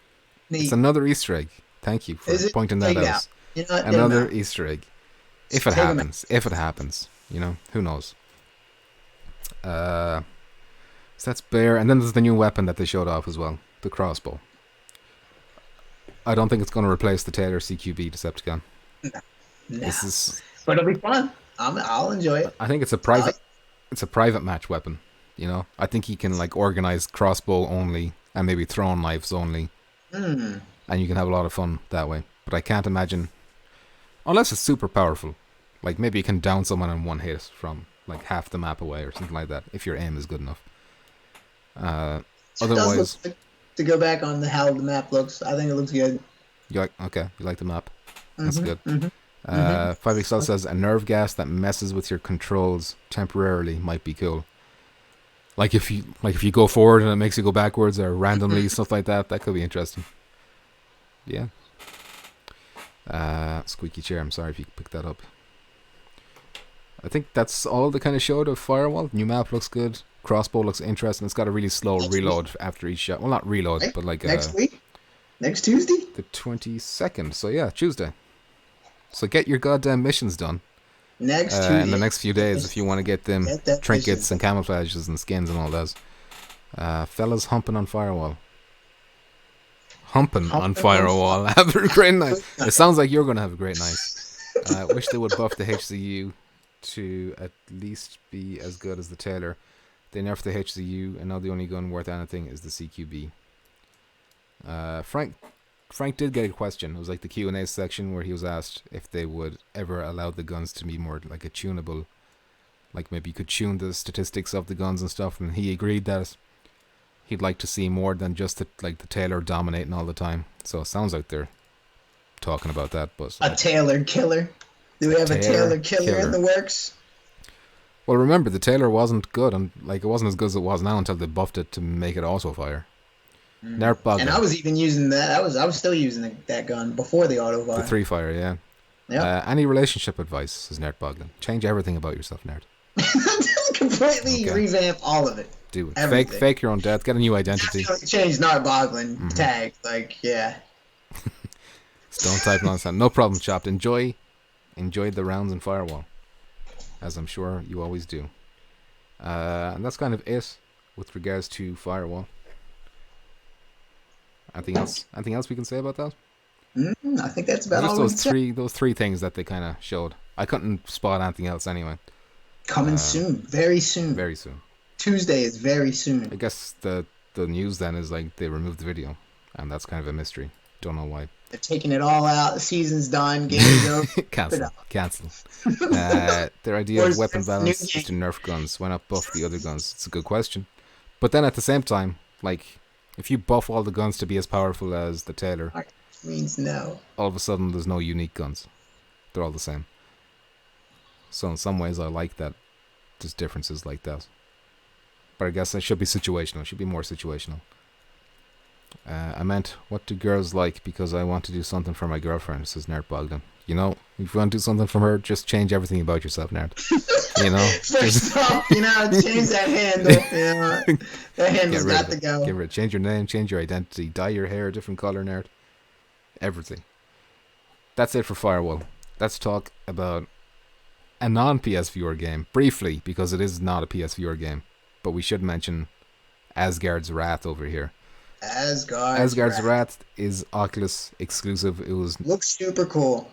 It's another Easter egg. Thank you for pointing that out. You know, another Easter egg. If it happens. You know, who knows? So that's Bear, and then there's the new weapon that they showed off as well, the crossbow. I don't think it's going to replace the Taylor CQB Decepticon. No. But it'll be fun. I'll enjoy it. I think it's a private match weapon. You know, I think he can like organize crossbow only and maybe throwing knives only, and you can have a lot of fun that way. But I can't imagine, unless it's super powerful, like maybe you can down someone in one hit from like half the map away or something like that if your aim is good enough. Otherwise, to go back on how the map looks, I think it looks good. You like the map? That's good. 5XL says a nerve gas that messes with your controls temporarily might be cool. Like if you go forward and it makes you go backwards or randomly stuff like that, that could be interesting. Yeah. Squeaky chair. I'm sorry if you picked that up. I think that's all the kind of showed of Firewall. New map looks good. Crossbow looks interesting. It's got a really slow reload after each shot. Well, not reload, but like next week, next Tuesday, the 22nd. So yeah, Tuesday. So get your goddamn missions done. Next Tuesday. In the next few days, if you want to get them trinkets and camouflages and skins and all that. Fellas humping on Firewall. Humping on Firewall. Have a great night. It sounds like you're going to have a great night. I wish they would buff the HCU to at least be as good as the Taylor. They nerfed the HCU, and now the only gun worth anything is the CQB. Frank did get a question. It was like the Q&A section where he was asked if they would ever allow the guns to be more like a tunable, like maybe you could tune the statistics of the guns and stuff, and he agreed that he'd like to see more than just the Taylor dominating all the time. So it sounds like they're talking about that. But a Taylor killer? Do we have a Taylor killer in the works? Well, remember the Taylor wasn't good, and like it wasn't as good as it was now until they buffed it to make it auto fire. And I was even using that. I was still using that gun before the auto fire. The 3-fire, yeah. Yep. Any relationship advice, says Nerd Boglin. Change everything about yourself, Nerd. Completely revamp all of it. Do it. Fake your own death. Get a new identity. Change Nerd Boglin tag. Like, yeah. Don't type nonsense. No problem, Chopped. Enjoy the rounds in Firewall, as I'm sure you always do. And that's kind of it with regards to Firewall. Anything else we can say about that? I think that's about all. Those three things that they kind of showed. I couldn't spot anything else anyway. Coming soon, very soon. Very soon. Tuesday is very soon. I guess the news then is like they removed the video, and that's kind of a mystery. Don't know why. They're taking it all out. The season's done. Game's over. Cancel. Their idea of weapon balance is to nerf guns. Why not buff the other guns? It's a good question. But then at the same time, like, If you buff all the guns to be as powerful as the Taylor, means no. All of a sudden there's no unique guns. They're all the same. So in some ways I like that there's differences like that. But I guess that should be situational. It should be more situational. I meant, what do girls like? Because I want to do something for my girlfriend, says Nerd Bogdan. You know, if you want to do something from her, just change everything about yourself, Nerd. You know? First off, change that handle. That handle's got to go. Get rid of it. Change your name, change your identity, dye your hair a different color, Nerd. Everything. That's it for Firewall. Let's talk about a non-PSVR game, briefly, because it is not a PSVR game. But we should mention Asgard's Wrath over here. Asgard's Wrath is Oculus exclusive. Looks super cool.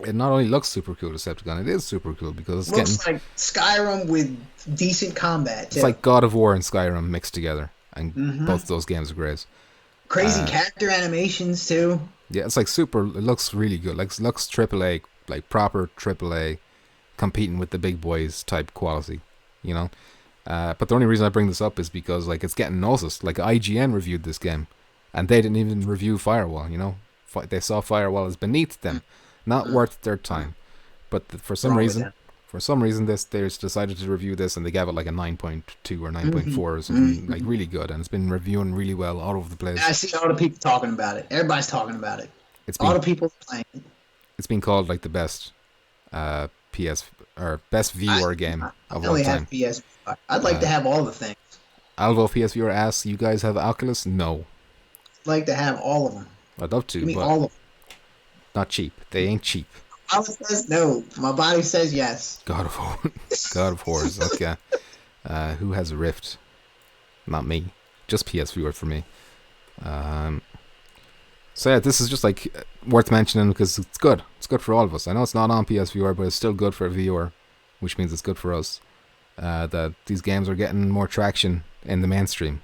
It not only looks super cool, Decepticon, it is super cool because it looks like Skyrim with decent combat, too. It's like God of War and Skyrim mixed together, and both those games are great. Crazy character animations, too. Yeah, it's like super, it looks really good. Like, it looks AAA, like proper AAA, competing with the big boys type quality, you know? But the only reason I bring this up is because like it's getting noticed. Like IGN reviewed this game, and they didn't even review Firewall. You know, they saw Firewall as beneath them, not worth their time. But for some reason, they decided to review this, and they gave it like a 9.2 or 9.4 or something, like really good, and it's been reviewing really well all over the place. I see all the people talking about it. Everybody's talking about it. All the people playing it. It's been called like the best best viewer game of all time. I'd like to have all the things. Alvo PSVR asks, "You guys have Oculus?" No. I'd like to have all of them. I'd love to, Give me but all of them. Not cheap. They ain't cheap. My body says no. My body says yes. God of Horrors. Okay. Who has a Rift? Not me. Just PSVR for me. So yeah, this is just like worth mentioning because it's good. It's good for all of us. I know it's not on PSVR, but it's still good for a viewer, which means it's good for us. That these games are getting more traction in the mainstream.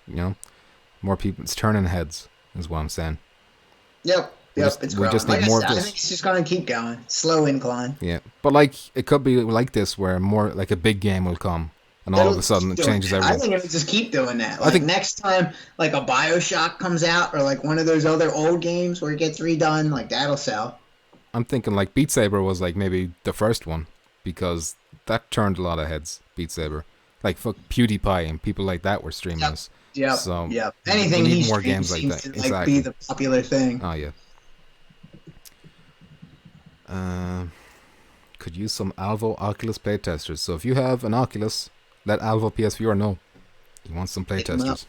You know, more people. It's turning heads, is what I'm saying. Yep. It's growing. We just need more of this. I think it's just gonna keep going, slow incline. Yeah, but like it could be like this, where more like a big game will come, and all of a sudden it changes everything. I think it'll just keep doing that. Like I think next time, like a BioShock comes out, or like one of those other old games where it gets redone, like that'll sell. I'm thinking like Beat Saber was like maybe the first one because that turned a lot of heads. Beat Saber, like fuck PewDiePie and people like that were streaming this. Yeah. So anything we need more games like that. To, like, be the popular thing. Oh yeah. Could use some Alvo Oculus playtesters. So if you have an Oculus, let Alvo PSVR know you want some playtesters.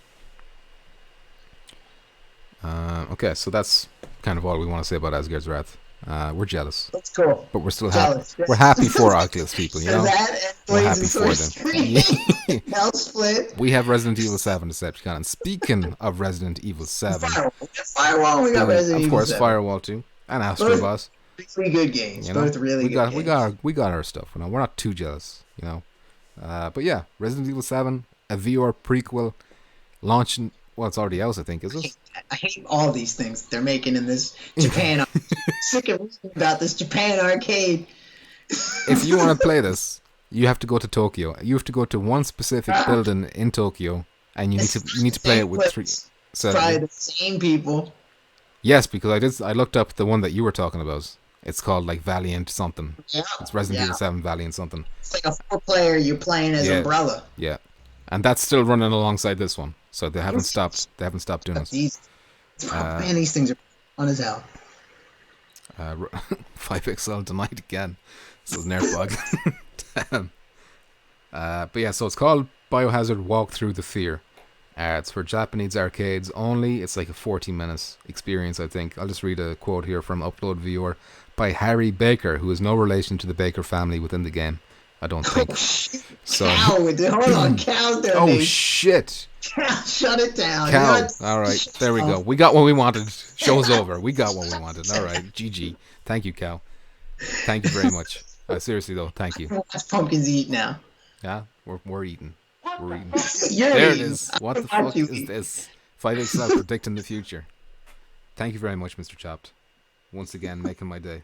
Okay, so that's kind of all we want to say about Asgard's Wrath. We're jealous. That's cool. But we're still happy. We're happy for Oculus people, you know? We're happy for them. Hell Split. We have Resident Evil 7 Decepticon. And speaking of Resident Evil 7... Firewall, we got Resident Evil 7. Of course, Firewall too. And Astro Boss. Really good games. You know, both really good games. We got our stuff. You know, we're not too jealous, you know. But yeah, Resident Evil 7, a VR prequel, launching... Well, it's already out, I think, is it? I hate all these things they're making in this Japan. I'm sick of reading about this Japan arcade. If you want to play this, you have to go to Tokyo. You have to go to one specific building in Tokyo, and you need to play it with three. So, probably the same people. Yes, because I looked up the one that you were talking about. It's called like Valiant something. Yeah. It's Resident Evil 7 Valiant something. It's like a 4-player you're playing as Umbrella. Yeah. And that's still running alongside this one. So they haven't stopped. They haven't stopped doing this. Man, these things are fun as hell. 5XL tonight again. This is Nerdbug. Damn. But yeah, so it's called Biohazard Walk Through the Fear. It's for Japanese arcades only. It's like a 40-minute experience, I think. I'll just read a quote here from Upload Viewer by Harry Baker, who is no relation to the Baker family within the game. I don't think. Oh, shit. So, Cow, hold on, Cow's there. Oh, shit. Cow, shut it down. Cow. All right, there we go. We got what we wanted. Show's over. We got what we wanted. All right, GG. Thank you, Cow. Thank you very much. Seriously, though, thank you. Watch pumpkins eat now. Yeah, we're eating. We're eating. There it is. What the fuck is this? 5XL predicting the future. Thank you very much, Mr. Chopped. Once again, making my day.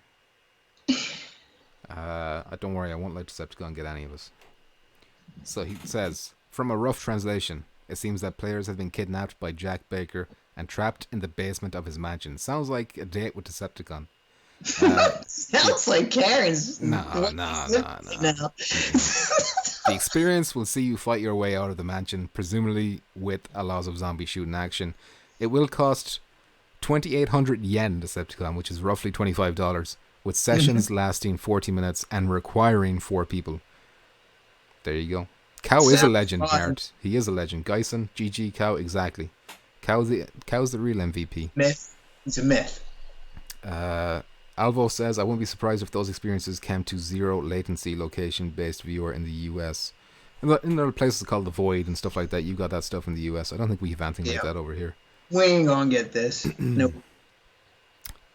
Don't worry, I won't let Decepticon get any of us. So he says, from a rough translation, It seems that players have been kidnapped by Jack Baker and trapped in the basement of his mansion. Sounds like a date with Decepticon. Sounds like Karen's. No. The experience will see you fight your way out of the mansion, presumably with a lot of zombie shooting action. It will cost 2,800 yen, Decepticon, which is roughly $25, with sessions lasting 40 minutes and requiring 4 people. There you go. Cow is a legend, Nerd. He is a legend. Geisen, GG, Cow, exactly. Cow's the real MVP. Myth. It's a myth. Alvo says, I wouldn't be surprised if those experiences came to zero latency location-based viewer in the US. In other places called The Void and stuff like that, you got that stuff in the US. I don't think we have anything like that over here. We ain't gonna get this. Nope.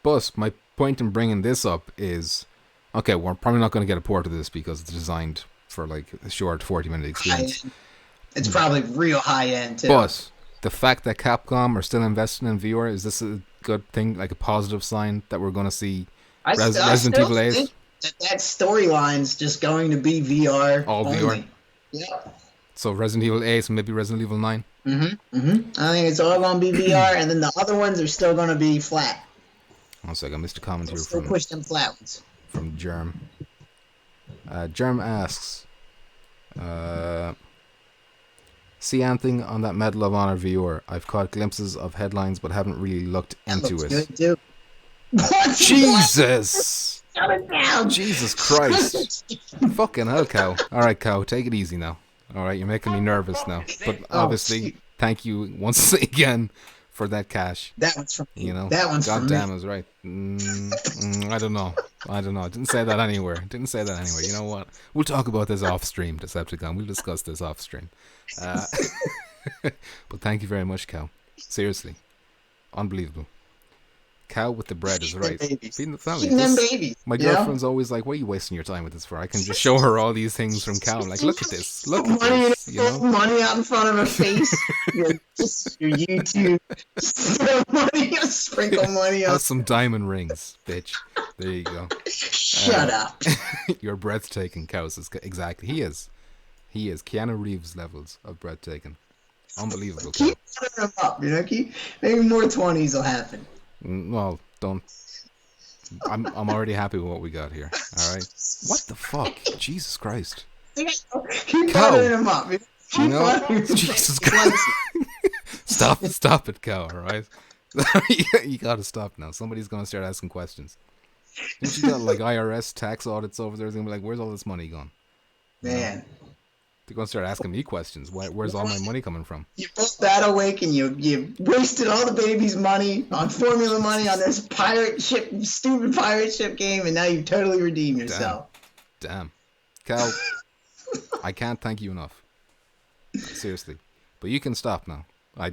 But my point in bringing this up is, okay, we're probably not going to get a port of this because it's designed for like a short 40-minute experience. It's probably real high-end, too. But the fact that Capcom are still investing in VR, is this a good thing, like a positive sign that we're going to see Resident Evil 8? That storyline's just going to be VR all only. VR? Yeah. So Resident Evil 8 and maybe Resident Evil 9? I think it's all going to be VR, and then the other ones are still going to be flat. One second, I missed a comment here Still push them flat ones. From Germ. Germ asks, see anything on that Medal of Honor viewer? I've caught glimpses of headlines but haven't really looked into it. Good too. Jesus! Shut it down! Jesus Christ. Fucking hell, Cow. Alright, Cow, take it easy now. Alright, you're making me nervous now. But obviously, thank you once again for that cash. That one's from you know. That one's God from damn, me. I was right. I don't know. I didn't say that anywhere. You know what? We'll talk about this off stream, Decepticon. We'll discuss this off stream. But thank you very much, Cow. Seriously. Unbelievable. Cow with the bread is right. Feeding the family. Them babies. My girlfriend's always like, what are you wasting your time with this for? I can just show her all these things from Cow. I'm like, look at this. Look at this. You know? Money out in front of her face. your YouTube. Just throw money, sprinkle money on. Have some diamond rings, bitch. There you go. Shut up. You're breathtaking, Cow. Exactly. He is. Keanu Reeves levels of breathtaking. Unbelievable. Keep putting them up, maybe more 20s will happen. Well, don't. I'm already happy with what we got here. All right. What the fuck? Jesus Christ. Keep buttering them up. Jesus Christ. Stop it, Cow. All right. You gotta stop now. Somebody's gonna start asking questions. Don't you got like IRS tax audits over there? They're gonna be like, "Where's all this money gone?" Man. They're gonna start asking me questions. Where's all my money coming from? You both that awake and you wasted all the baby's money on formula money on this stupid pirate ship game, and now you've totally redeemed yourself. Damn. Cal, I can't thank you enough. Seriously. But you can stop now.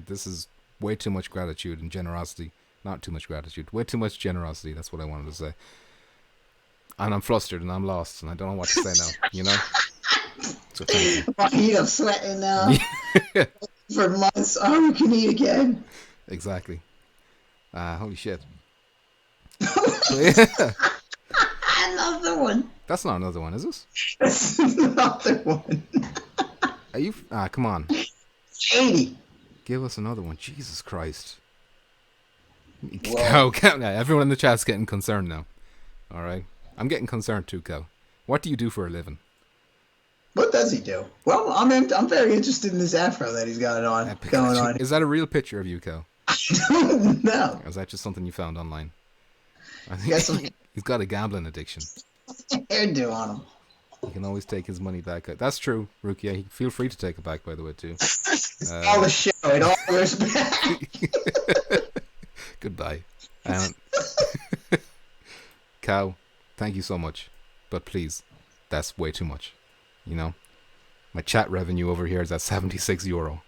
This is way too much gratitude and generosity. Not too much gratitude. Way too much generosity. That's what I wanted to say. And I'm flustered and I'm lost and I don't know what to say now. You know? So thank you. My heat, I'm sweating now. For months. Oh, you can eat again. Exactly. Holy shit. Another one. That's not another one, is this? That's another one. Are you? Come on. 80. Give us another one. Jesus Christ. Cow. Everyone in the chat's getting concerned now. All right. I'm getting concerned too, Cow. What do you do for a living? What does he do? Well, I'm very interested in this afro that he's got going on. Is that a real picture of you, Cow? I don't know. Or is that just something you found online? I think he's got a gambling addiction. Hairdo on him. He can always take his money back. That's true, Rukia. Feel free to take it back, by the way, too. All the show. It all goes back. Goodbye. Cow, thank you so much. But please, that's way too much. You know? My chat revenue over here is at €76.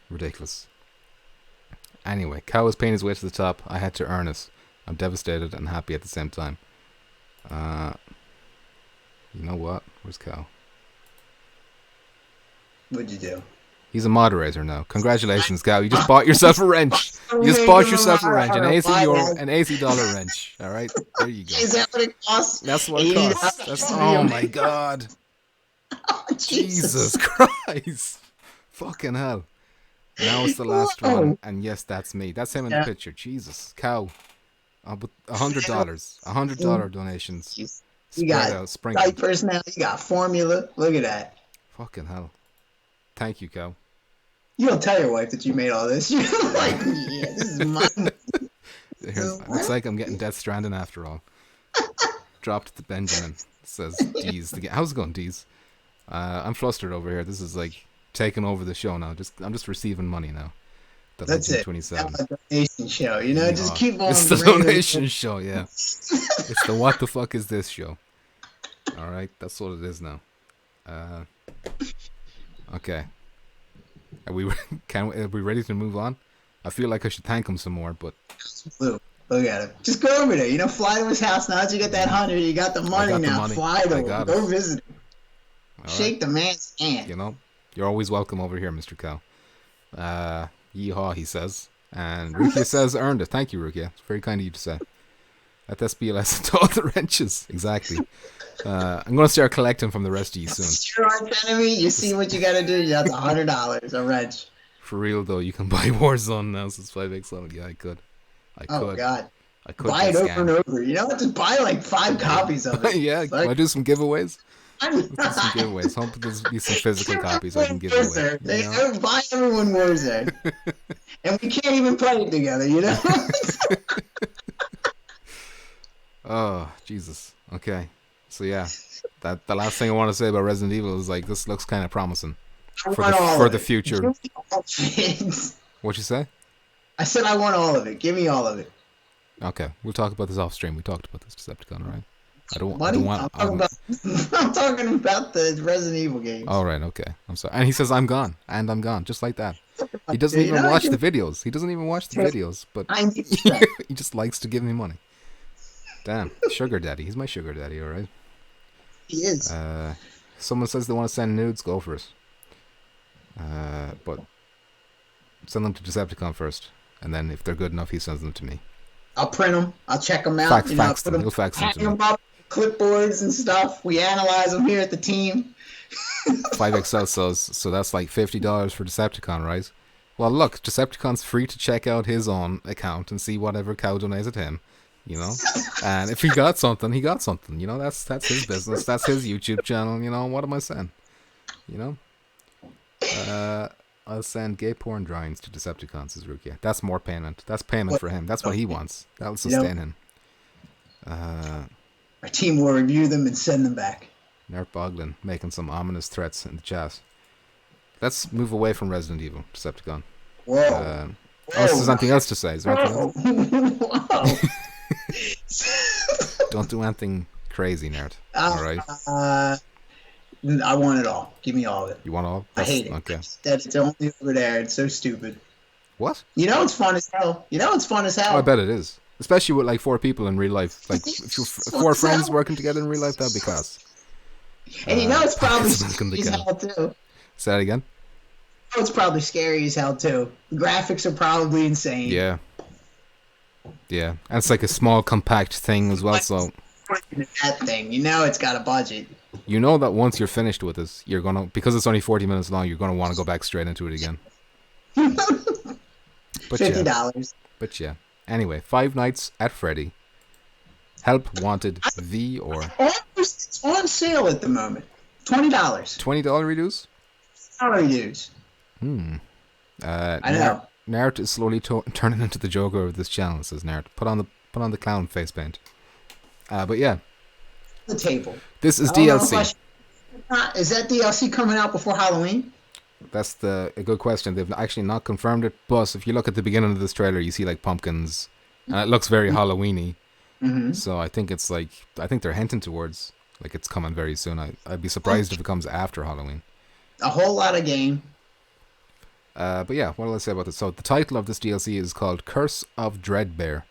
Ridiculous. Anyway, Cow was paying his way to the top. I had to earn it. I'm devastated and happy at the same time. You know what? Where's Cow? What'd you do? He's a moderator now. Congratulations, Cow. You just bought yourself a wrench. You just bought yourself a wrench. An $80 wrench. All right? There you go. Is that what it costs? That's what it costs. Oh, my God. Oh, Jesus Christ. Fucking hell. Now it's the last one, and yes, that's me. That's him in the picture. Jesus, cow. But $100 donations. You Spread got out, sprinkle. diapers now. You got formula. Look at that. Fucking hell. Thank you, cow. You don't tell your wife that you made all this. You're like, yeah, this is my. Looks like I'm getting Death Stranding after all. Dropped to Benjamin. Says Deez. How's it going, Deez? I'm flustered over here. This is like taking over the show now. I'm just receiving money now. That's it. 27. It's a donation show. You know, just keep on. It's the donation show, yeah. It's the what the fuck is this show. All right, that's what it is now. Okay. Are we ready to move on? I feel like I should thank him some more, but look at him. Just go over there. You know, fly to his house now that you get that 100. You got the money now. Fly to him. Go visit him. Shake the man's hand. You know, you're always welcome over here, Mr. Cow. Yeehaw, he says. And Rukia says, earned it. Thank you, Rukia. It's very kind of you to say. At SBLS to all the wrenches. Exactly. I'm going to start collecting from the rest of you soon. Your arch enemy, you see what you got to do. You have $100 a wrench. For real, though, you can buy Warzone now since 5x7. Yeah, I could. Oh, God. I could buy it over and over. You know, just buy like 5 copies of it. Yeah, like, can I do some giveaways? Let's do some giveaways. Hope there's be some physical copies I can give away. They buy everyone Warzone. And we can't even play it together, you know? Oh, Jesus. Okay. So, yeah. The last thing I want to say about Resident Evil is, like, this looks kind of promising. For the future. What'd you say? I said I want all of it. Give me all of it. Okay. We'll talk about this off stream. We talked about this Decepticon, all right? I'm talking about the Resident Evil games. All right, okay. I'm sorry. And he says, I'm gone. And I'm gone. Just like that. He doesn't even watch the videos. He doesn't even watch the videos. But he just likes to give me money. Damn. Sugar daddy. He's my sugar daddy, all right? He is. Someone says they want to send nudes. Go for it. But send them to Decepticon first. And then if they're good enough, he sends them to me. I'll print them. I'll check them out. Fax them. He'll fax them to me. Clipboards and stuff. We analyze them here at the team. 5XL so that's like $50 for Decepticon, right? Well, look, Decepticon's free to check out his own account and see whatever cow donated him, you know? And if he got something, he got something, you know? That's his business. That's his YouTube channel, you know? What am I saying? You know? I'll send gay porn drawings to Decepticons, says Rukia. That's more payment. That's payment for him. That's what he wants. That'll sustain him. Our team will review them and send them back. Nert Boglin making some ominous threats in the chat. Let's move away from Resident Evil, Decepticon. Whoa. Unless there's anything else to say. Is there anything else? Don't do anything crazy, Nerd. Alright. I want it all. Give me all of it. You want all? I hate it. Okay. That's only over there. It's so stupid. What? You know it's fun as hell. Oh, I bet it is. Especially with like 4 people in real life. Like if you're 4 friends working together in real life, that'd be class. And you know it's probably scary as hell too. Say that again? Oh, it's probably scary as hell too. The graphics are probably insane. Yeah. Yeah. And it's like a small compact thing as well, so that thing, you know it's got a budget. You know that once you're finished with this, you're gonna, because it's only 40 minutes long, you're gonna want to go back straight into it again. But $50. But yeah. Anyway, Five Nights at Freddy. Help Wanted V or... It's on sale at the moment. $20. $20 reduce? Reduce. I know. Nart is slowly turning into the Joker of this channel, says Nart. Put on the clown face paint. But yeah. The table. This is DLC. Is that DLC coming out before Halloween? That's a good question. They've actually not confirmed it, but if you look at the beginning of this trailer, you see like pumpkins, and it looks very Halloween-y. Mm-hmm. So I think they're hinting towards like it's coming very soon. I'd be surprised if it comes after Halloween. A whole lot of game. But yeah, what will I say about this? So the title of this DLC is called Curse of Dreadbear.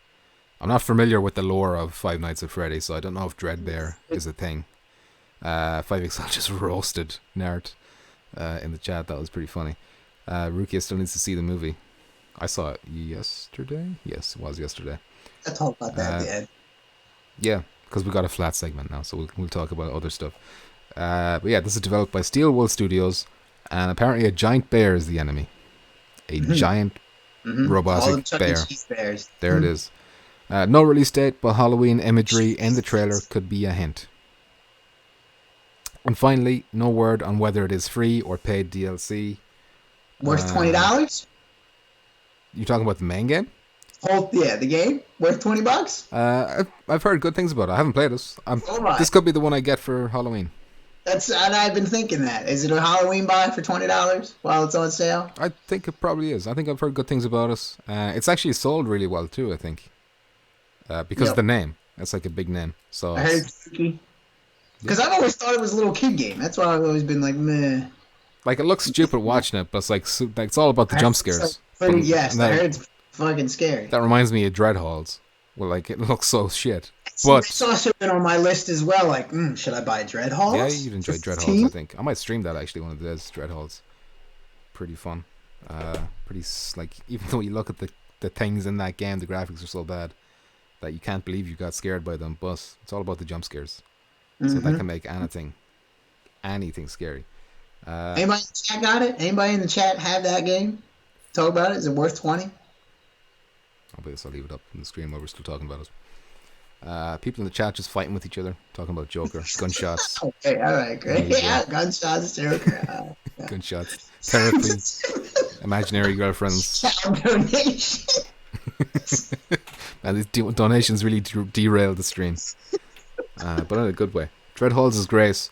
I'm not familiar with the lore of Five Nights at Freddy, so I don't know if Dreadbear is a thing. 5XL just roasted Nerd in the chat. That was pretty funny. Rukia still needs to see the movie. I saw it yesterday. Yes, it was yesterday. I talked about that at the end. Yeah, because we got a flat segment now, so we'll talk about other stuff. But yeah, this is developed by Steel Wool Studios, And apparently a giant bear is the enemy. A giant All the robotic Chuck bear. E. Cheese bears. There it is. No release date, but Halloween imagery in the trailer could be a hint. And finally, no word on whether it is free or paid DLC. Worth $20? You talking about the main game? The game worth $20. I've heard good things about it. I haven't played this. This could be the one I get for Halloween. And I've been thinking that. Is it a Halloween buy for $20 while it's on sale? I think it probably is. I think I've heard good things about it. It's actually sold really well too, I think. Because of the name. It's like a big name. So I heard it's spooky. Because I've always thought it was a little kid game. That's why I've always been like, meh. Like, it looks stupid watching it, but it's like it's all about the jump scares. Yes, I heard it's fucking scary. That reminds me of Dreadhalls. Well, like, it looks so shit. But it's also been on my list as well. Like, should I buy Dreadhalls? Yeah, you'd enjoy Dreadhalls, I think. I might stream that actually one of the days. Dreadhalls, pretty fun. Like, even though you look at the things in that game, the graphics are so bad that you can't believe you got scared by them. But it's all about the jump scares, so that can make anything scary. Anybody in the chat got it? Anybody in the chat have that game? Talk about it. Is it worth $20? I guess I'll leave it up in the stream while we're still talking about it. People in the chat just fighting with each other, talking about Joker, gunshots. Okay, all right, great. Yeah, gunshots, Joker. Gunshots, therapy, imaginary girlfriends. Child donation. And these donations really derail the stream, but in a good way. Dreadhalls is great.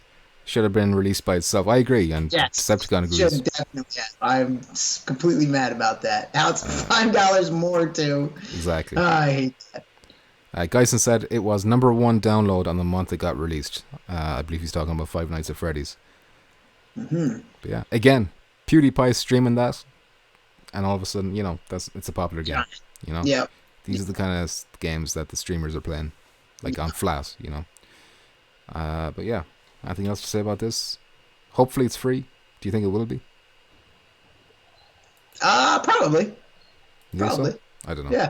Should have been released by itself. I agree, and Decepticon agrees. Should definitely. I'm completely mad about that. Now it's $5 more too. Exactly. I hate that. Geisen said it was #1 download on the month it got released. I believe he's talking about Five Nights at Freddy's. But yeah, again, PewDiePie streaming that, and all of a sudden, it's a popular game. Yeah. These are the kind of games that the streamers are playing, like on flat. But yeah. Anything else to say about this? Hopefully it's free. Do you think it will be? Probably. Probably. So? I don't know. Yeah.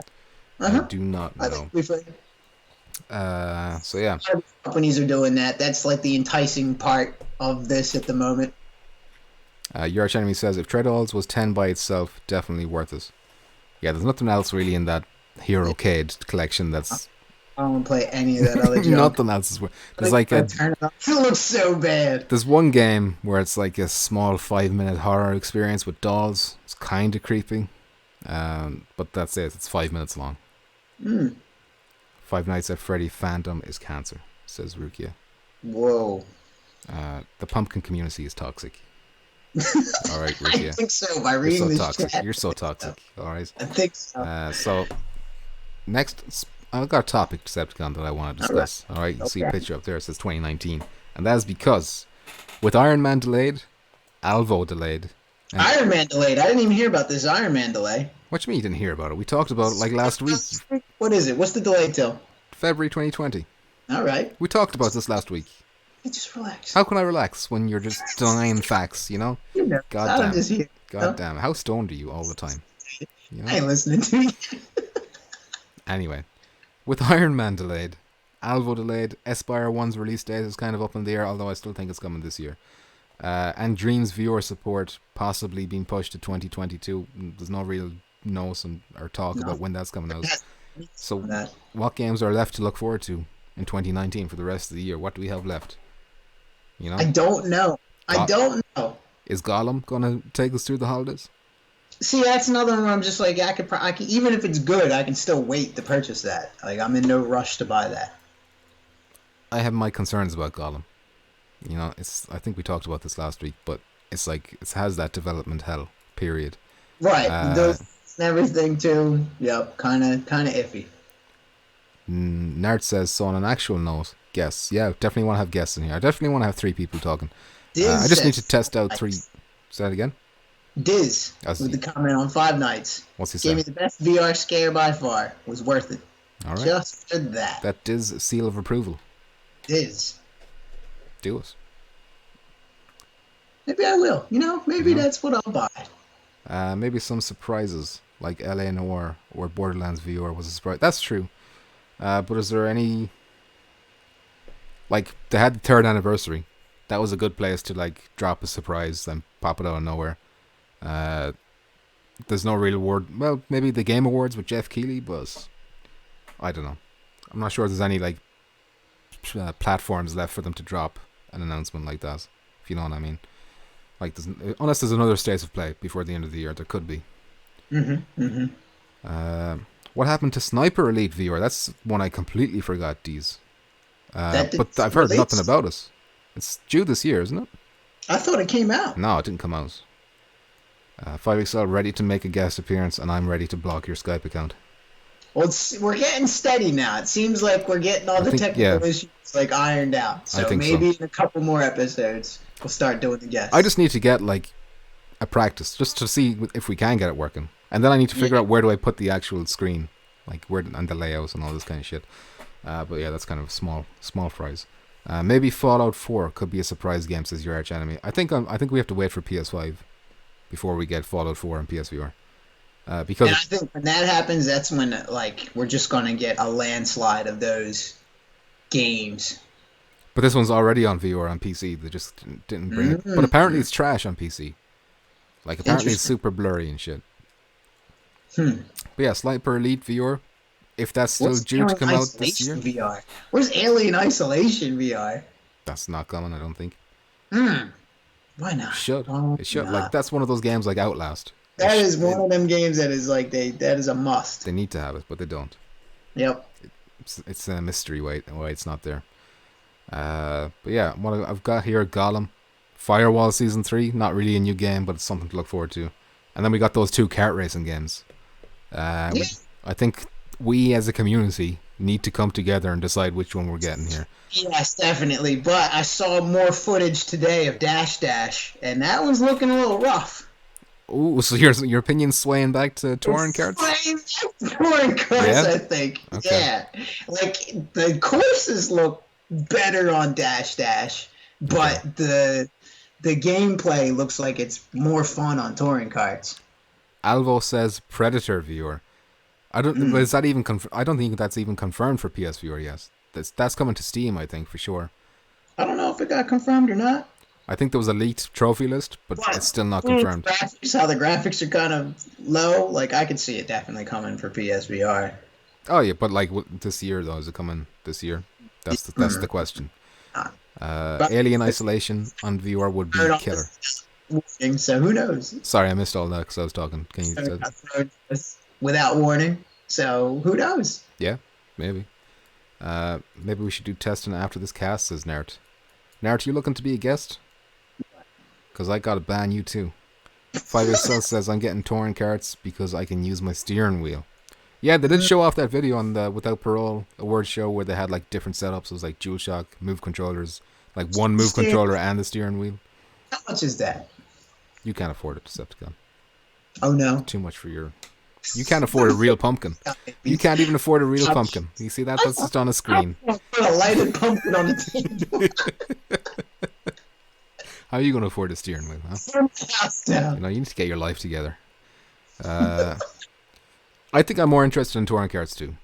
I do not know. I think we free. So yeah. Companies are doing that. That's like the enticing part of this at the moment. Your Arch Enemy says if Dreadhalls was 10 by itself, definitely worth it. Yeah, there's nothing else really in that Hero Cade collection that's. I don't want to play any of that other junk. Nothing else is. There's like a. It looks so bad. There's one game where it's like a small 5-minute horror experience with dolls. It's kind of creepy, but that's it. It's 5 minutes long. Five Nights at Freddy Phantom is cancer, says Rukia. Whoa. The pumpkin community is toxic. All right, Rukia. I think so. By reading You're so toxic. You're so toxic. All right. I think so. So next. I've got a topic, Decepticon, that I want to discuss. All right, you see a picture up there. It says 2019. And that is because with Iron Man delayed, Alvo delayed. Iron Man delayed? I didn't even hear about this Iron Man delay. What do you mean you didn't hear about it? We talked about it like last week. What is it? What's the delay till? February 2020. All right. We talked about this last week. Just relax. How can I relax when you're just denying facts, God damn. God damn. How stoned are you all the time? I ain't listening to you. Anyway. With Iron Man delayed, Alvo delayed, Espire 1's release date is kind of up in the air, although I still think it's coming this year. And Dreams viewer support possibly being pushed to 2022. There's no real or talk about when that's coming out. So what games are left to look forward to in 2019 for the rest of the year? What do we have left? I don't know. I don't know. Is Gollum going to take us through the holidays? See, that's another one where I'm just like, I can, even if it's good, I can still wait to purchase that. Like, I'm in no rush to buy that. I have my concerns about Gollum. I think we talked about this last week, but it's like, it has that development hell, period. Right. Those and everything, too. Yep. Kind of iffy. Nerd says, so on an actual note, guests. Yeah, definitely want to have guests in here. I definitely want to have 3 people talking. I just need to test out 3. Say that again? Diz with the comment on Five Nights. What's he say? Gave me the best VR scare by far. Was worth it. All right. Just for that. That Diz seal of approval. Diz. Do it. Maybe I will. Maybe that's what I'll buy. Maybe some surprises like LA Noire or Borderlands VR was a surprise. That's true. But is there any... Like, they had the 3rd anniversary. That was a good place to, like, drop a surprise and pop it out of nowhere. There's no real award. Well, maybe the Game Awards with Jeff Keighley, but I don't know. I'm not sure there's any like platforms left for them to drop an announcement like that, if you know what I mean. Like, unless there's another State of Play before the end of the year, there could be. What happened to Sniper Elite VR? That's one I completely forgot, Deez. But I've heard nothing about it. It's due this year, isn't it? I thought it came out. No, it didn't come out. 5XL ready to make a guest appearance, and I'm ready to block your Skype account. Well, we're getting steady now. It seems like we're getting all the technical issues like ironed out. So maybe in a couple more episodes, we'll start doing the guests. I just need to get like a practice just to see if we can get it working, and then I need to figure out where do I put the actual screen, like where and the layouts and all this kind of shit. But yeah, that's kind of small fries. Maybe Fallout 4 could be a surprise game, says your arch enemy. I think we have to wait for PS5 before we get Fallout 4 and PSVR. Because and I think when that happens, that's when like we're just gonna get a landslide of those games. But this one's already on VR on PC. They just didn't bring it. But apparently it's trash on PC. Like apparently it's super blurry and shit. But yeah, Sniper Elite VR. If that's still due to come out this year. VR? Where's Alien Isolation VR? That's not coming, I don't think. Why not? It should. Like that's one of those games like Outlast. That is one of them games that is like that is a must. They need to have it, but they don't. Yep. It's a mystery why it's not there. But yeah, what I've got here, Gollum, Firewall Season 3. Not really a new game, but it's something to look forward to. And then we got those 2 kart racing games. I think we as a community need to come together and decide which one we're getting here. Yes, definitely. But I saw more footage today of Dash Dash, and that was looking a little rough. Ooh, so your opinion's swaying back to touring karts? Swaying back to touring karts, I think. Okay. Yeah. Like, the courses look better on Dash Dash, but the gameplay looks like it's more fun on touring karts. Alvo says Predator VR. I don't. Is that even? I don't think that's even confirmed for PSVR. Yes, that's coming to Steam. I think for sure. I don't know if it got confirmed or not. I think there was a leaked trophy list, but it's still not confirmed. How the graphics are kind of low. Like I could see it definitely coming for PSVR. Oh yeah, but like this year though, is it coming this year? That's the question. Alien Isolation on VR would be killer. So who knows? Sorry, I missed all that because I was talking. Can you? Without warning. So who knows? Yeah, maybe. Maybe we should do testing after this cast, says Nert. Nert, you looking to be a guest? Because I gotta ban you too. 5XL says I'm getting touring karts because I can use my steering wheel. Yeah, they did show off that video on the Without Parole award show where they had like different setups. It was like DualShock, move controllers, like one move controller and the steering wheel. How much is that? You can't afford it, Decepticon. Oh no. Too much for your... You can't afford a real pumpkin. You can't even afford a real pumpkin. You see that? That's just on a screen. Put a lighted pumpkin on the table. How are you going to afford a steering wheel, huh? You need to get your life together. I think I'm more interested in touring karts too,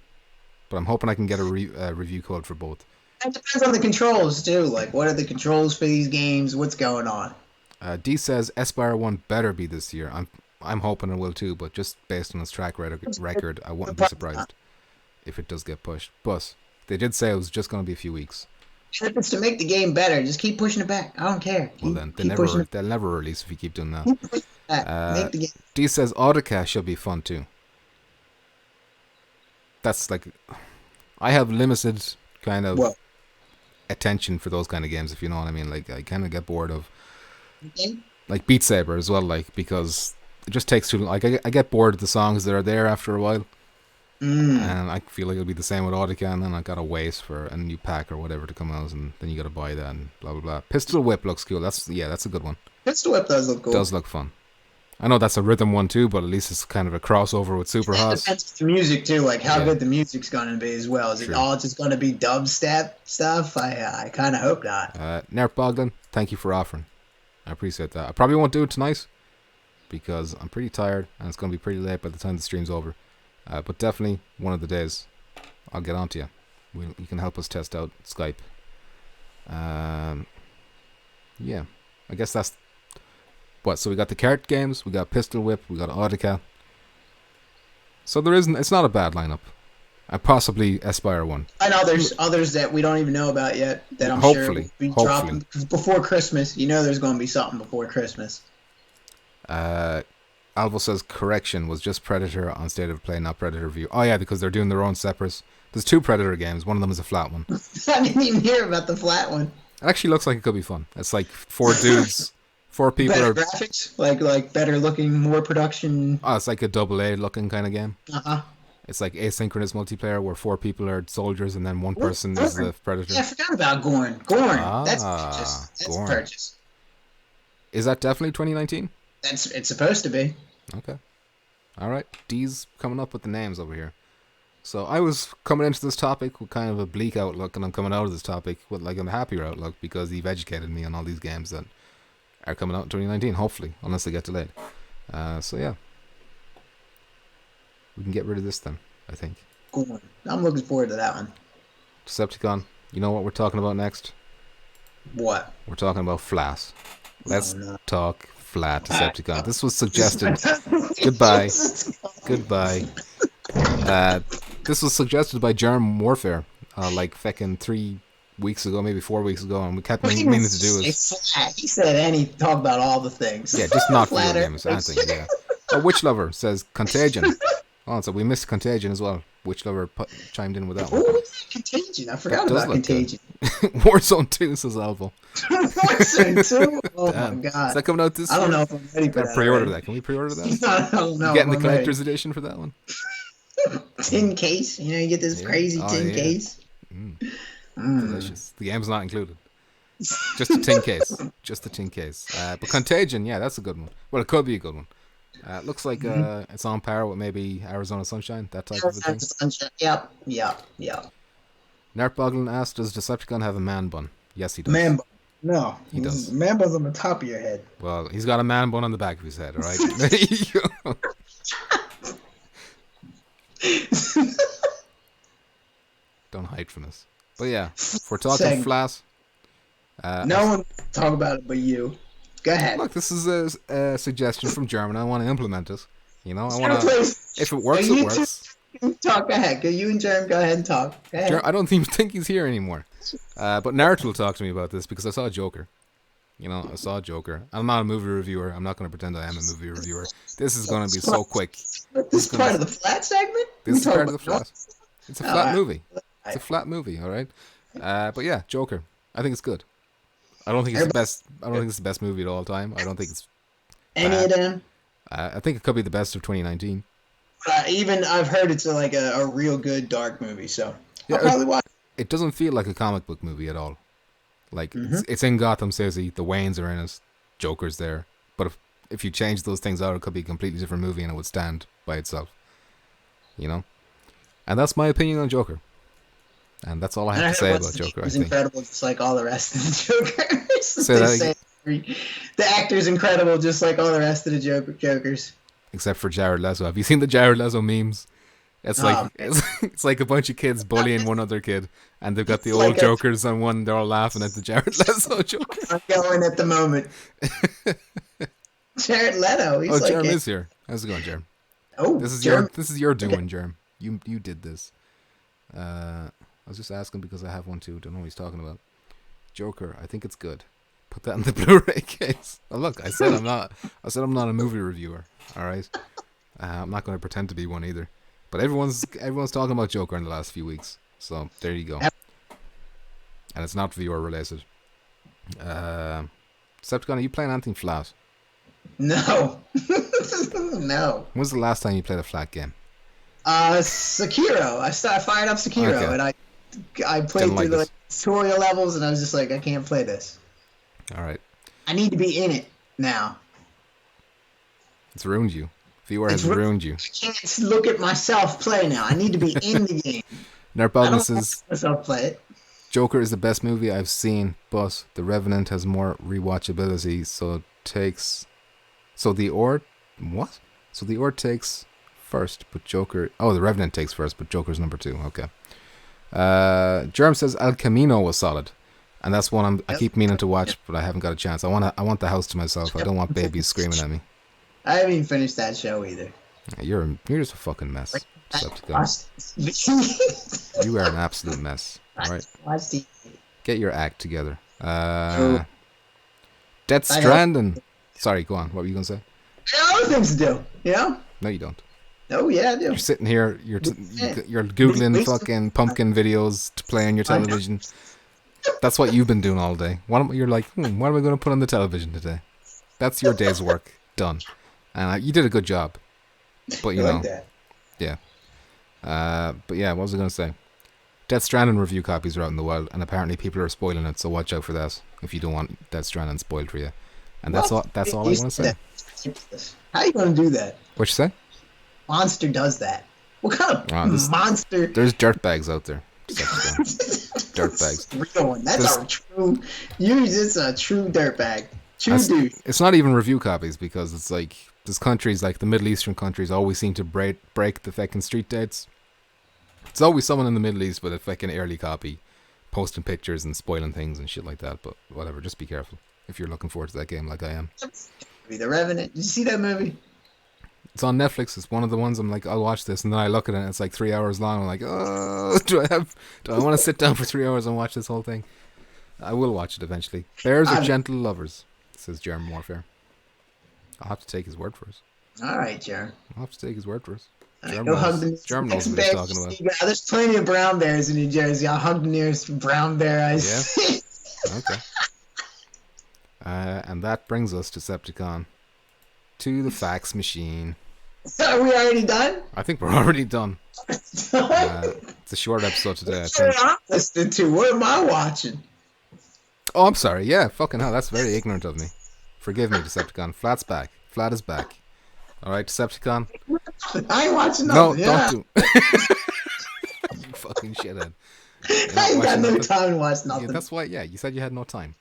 but I'm hoping I can get a review code for both. It depends on the controls too. Like, what are the controls for these games? What's going on? D says Aspire 1 better be this year. I'm hoping it will too, but just based on its track record, I wouldn't be surprised if it does get pushed. But they did say it was just going to be a few weeks. If it's to make the game better, just keep pushing it back. I don't care. Well then, they'll never release if you keep doing that. D says Autocast should be fun too. That's like, I have limited kind of attention for those kind of games, if you know what I mean. Like, I kind of get bored of like Beat Saber as well, like, because it just takes too long. Like, I get bored of the songs that are there after a while. And I feel like it'll be the same with Autocan, and then I gotta wait for a new pack or whatever to come out, and then you gotta buy that and blah blah blah. Pistol Whip looks cool. That's a good one. Pistol Whip does look cool. Does look fun. I know that's a rhythm one too, but at least it's kind of a crossover with Super Hot. It depends on the music too, like how good the music's gonna be as well. Is it all just gonna be dubstep stuff? I kind of hope not. Nert Bogdan, thank you for offering. I appreciate that. I probably won't do it tonight because I'm pretty tired and it's gonna be pretty late by the time the stream's over. But definitely one of the days I'll get on to you. You can help us test out Skype. Yeah, I guess that's What? So we got the cart games, we got Pistol Whip, we got Audica. So it's not a bad lineup. And possibly Aspire 1. I know there's others that we don't even know about yet that I'm sure will be dropping before Christmas. You know there's going to be something before Christmas. Alvo says correction was just Predator on State of Play, not Predator View. Oh yeah, because they're doing their own separate. There's 2 Predator games. One of them is a flat one. I didn't even hear about the flat one. It actually looks like it could be fun. It's like 4 dudes, 4 people. Better graphics, like better looking, more production. Oh, it's like a AA looking kind of game. Uh-huh. It's like asynchronous multiplayer where 4 people are soldiers and then 1 person is the Predator. Yeah, I forgot about Gorn. That's purchase. That's Gorn. purchase. Is that definitely 2019? It's supposed to be. Okay. All right. D's coming up with the names over here. So I was coming into this topic with kind of a bleak outlook, and I'm coming out of this topic with like a happier outlook because you've educated me on all these games that are coming out in 2019, hopefully, unless they get delayed. So yeah. We can get rid of this then, I think. Cool. I'm looking forward to that one. Decepticon, you know what we're talking about next? What? We're talking about flat. Let's talk flat Decepticon. This was suggested. Goodbye. Goodbye. This was suggested by Germ Warfare, like fucking 3 weeks ago, maybe 4 weeks ago, and we kept meaning to do it. He said, and he talked about all the things. Yeah, just not video games. Anything, yeah. Witch Lover says Contagion. Oh, so we missed Contagion as well. Witch Lover chimed in with that one. Oh, Contagion. I forgot about Contagion. Warzone 2 says Alvo. Warzone 2? Oh Damn. my god. Is that coming out this year? I don't know if I'm ready for that. Pre-order that. Can we pre-order that? I don't know. You getting the collector's edition for that one? Tin case. You know, you get this crazy tin case. Delicious. The game's not included. Just a tin case. Just a tin case. But Contagion, yeah, that's a good one. Well, it could be a good one. Looks like it's on par with maybe Arizona Sunshine, that type of a thing. Sunshine. Yep. Nertboglin asked, does Decepticon have a man bun? Yes, he does. Man bun. No. He does. Man bun's on the top of your head. Well, he's got a man bun on the back of his head, alright? There you go. Don't hide from this. But yeah, if we're talking flat... no one talk about it but you. Go ahead. Look, this is a suggestion from German. I want to implement it. You know, I want to... If it works, it works. Talk, go ahead. You and Germ, go ahead and talk. Go ahead. I don't even think he's here anymore. But Naruto will talk to me about this because I saw Joker. You know, I saw Joker. I'm not a movie reviewer. I'm not going to pretend I am a movie reviewer. This is going to be so quick. This is part of the flat segment? This is part of the flat. It's a flat movie. It's a flat movie, all right? But yeah, Joker. I think it's good. I don't think it's the best. I don't think it's the best movie at all time. I don't think it's any of them. I think it could be the best of 2019. Even I've heard it's like a real good dark movie, so I'll probably watch. It doesn't feel like a comic book movie at all. Like it's in Gotham City. The Waynes are in it. Joker's there. But if you change those things out, it could be a completely different movie, and it would stand by itself. You know, and that's my opinion on Joker. And that's all I have to say about Joker. He's incredible, just like all the rest of the Jokers. Say that again. The actor's incredible, just like all the rest of the Jokers. Except for Jared Leto. Have you seen the Jared Leto memes? It's like it's like a bunch of kids bullying one other kid, and they've got the old Jokers on one. They're all laughing at the Jared Leto Joker. I'm going at the moment. Jared Leto. He's Jerem is here. How's it going, Jerem? Oh, this is your doing, Jerem. You did this. I was just asking because I have one too. Don't know what he's talking about. Joker, I think it's good. Put that in the Blu-ray case. Oh, look, I said I'm not a movie reviewer. All right, I'm not going to pretend to be one either. But everyone's talking about Joker in the last few weeks. So there you go. And it's not viewer related. Decepticon, are you playing anything flat? No. No. When's the last time you played a flat game? Sekiro. I fired up Sekiro, and I played through the tutorial levels, and I was just like, I can't play this. All right. I need to be in it now. It's ruined you. VR has ruined you. I can't look at myself play now. I need to be in the game. Nerpalden says, myself play it. Joker is the best movie I've seen, but The Revenant has more rewatchability, so the Ord takes first, but Joker... Oh, The Revenant takes first, but Joker's number 2. Okay. Germ says El Camino was solid. And that's one I keep meaning to watch, but I haven't got a chance. I want the house to myself. I don't want babies screaming at me. I haven't even finished that show either. You're just a fucking mess, Decepticon. You are an absolute mess. All right, get your act together. Death Stranding. Sorry, go on. What were you gonna say? I got other things to do. You know? No, you don't. Oh yeah, I do. You're sitting here. You're googling fucking pumpkin videos to play on your television. That's what you've been doing all day. You're like, what am I going to put on the television today? That's your day's work done, and you did a good job. But you know, yeah. But yeah, what was I going to say? Death Stranding review copies are out in the wild, and apparently people are spoiling it. So watch out for that if you don't want Death Stranding spoiled for you. And that's all. That's all I want to say. How are you going to do that? What you say? Monster does that. What kind of monster? There's dirtbags out there. Dirtbags. Real one. That's a true. It's a true dirtbag. True dude. It's not even review copies because it's like there's countries like the Middle Eastern countries always seem to break the fucking street dates. It's always someone in the Middle East with a fucking early copy, posting pictures and spoiling things and shit like that. But whatever, just be careful if you're looking forward to that game like I am. The Revenant. Did you see that movie? It's on Netflix. It's one of the ones I'm like, I'll watch this, and then I look at it and it's like 3 hours long. I'm like, oh, do I want to sit down for 3 hours and watch this whole thing? I will watch it eventually. Bears are gentle lovers, says German Warfare. I'll have to take his word for it. All right, Jerm. I'll have to take his word for it. German knows what he's talking about. There's plenty of brown bears in New Jersey. I'll hug the nearest brown bear I see. Okay. And that brings us to Decepticon. To the fax machine. Are we already done? I think we're already done. It's a short episode today. I'm listening to. What am I watching? Oh, I'm sorry. Yeah, fucking hell. That's very ignorant of me. Forgive me, Decepticon. Flat's back. Flat is back. All right, Decepticon. I ain't watching nothing. No, don't do. You fucking shithead. I ain't got no time to watch nothing. Yeah, that's why. Yeah, you said you had no time.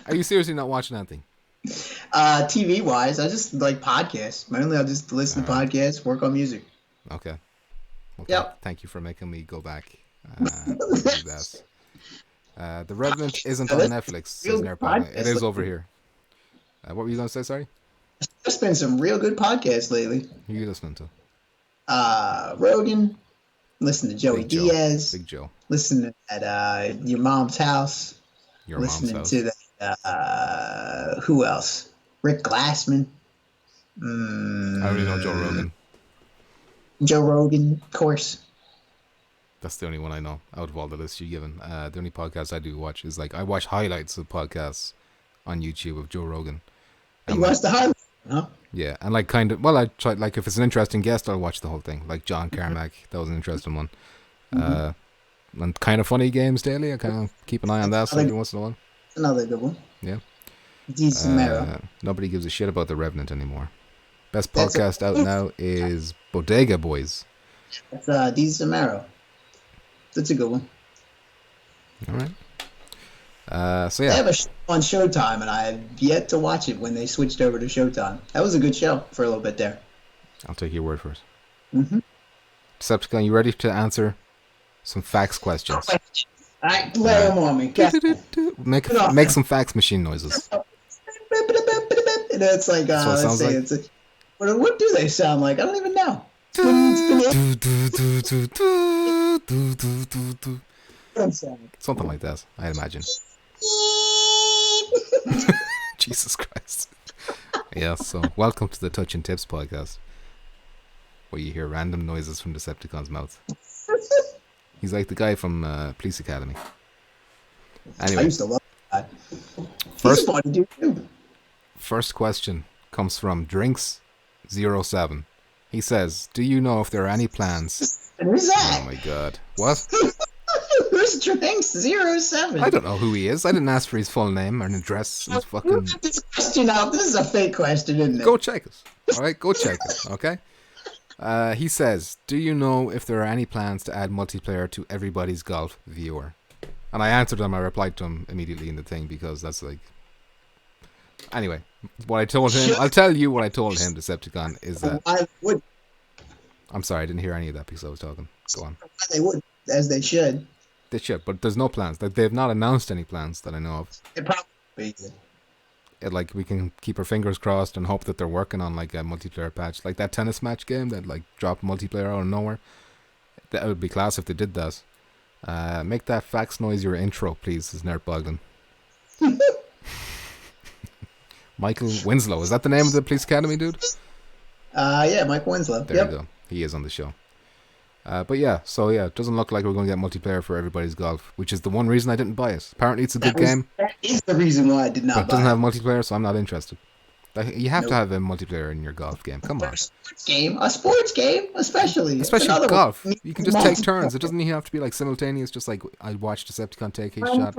Are you seriously not watching anything? TV wise, I just like podcasts. Mainly, I'll just listen to podcasts, work on music. Okay. Yep. Thank you for making me go back. The Revenant isn't on Netflix, says Nerpod. It is over here. What were you going to say, sorry? There's been some real good podcasts lately. Who are you listening to? Rogan. Listen to Joey Diaz. Big Joe. Listen at Your Mom's House. Listening to that. Who else? Rick Glassman. I already know Joe Rogan. Joe Rogan, of course. That's the only one I know out of all the lists you've given. The only podcast I do watch is like I watch highlights of podcasts on YouTube of Joe Rogan. You watch the highlights, huh? Yeah, and like kind of I try like if it's an interesting guest, I'll watch the whole thing. Like John Carmack, that was an interesting one. And Kind of Funny Games Daily, I kind of keep an eye on that every once in a while. Another good one. Yeah. Dicepticon. Nobody gives a shit about the Revenant anymore. Best podcast out now is Bodega Boys. That's Dicepticon. That's a good one. All right. So yeah. They have a show on Showtime, and I have yet to watch it when they switched over to Showtime. That was a good show for a little bit there. I'll take your word for it. Decepticon, you ready to answer some fax questions? All right, lay them on me. Make some fax machine noises. It's like, let's say, it's like, what do they sound like? I don't even know. Something like that, I imagine. Jesus Christ. Yeah, so welcome to the Touch and Tips podcast, where you hear random noises from Decepticon's mouth. He's like the guy from Police Academy. Anyway, I used to love that. He's a funny dude too. First question comes from Drinks07. He says, "Do you know if there are any plans?" Who's that? Oh my God! What? Who's Drinks07? I don't know who he is. I didn't ask for his full name or an address. His fucking. This question out. This is a fake question, isn't it? Go check it. All right, go check it. Okay. He says, "Do you know if there are any plans to add multiplayer to Everybody's Golf Viewer?" And I answered him. I replied to him immediately in the thing because that's like. Anyway, what I told him, I'll tell you what I told him, Decepticon, is that. I would. I'm sorry, I didn't hear any of that because I was talking. Go on. They would, as they should. They should, but there's no plans. Like, they have not announced any plans that I know of. It probably be. Like, we can keep our fingers crossed and hope that they're working on like a multiplayer patch, like that tennis match game that like dropped multiplayer out of nowhere. That would be class if they did that. Make that fax noise your intro, please, says Nerd Bogdan. Michael Winslow, is that the name of the police academy dude? Yeah, Mike Winslow. There you go. He is on the show. But yeah, so yeah, it doesn't look like we're going to get multiplayer for Everybody's Golf, which is the one reason I didn't buy it. Apparently it's a good game. That is the reason why I did not buy it. But it doesn't have multiplayer, so I'm not interested. Like, you have to have a multiplayer in your golf game. Come on. A sports game, especially. Especially golf. You can just take turns. It doesn't even have to be like simultaneous, just like I watch Decepticon take his shot.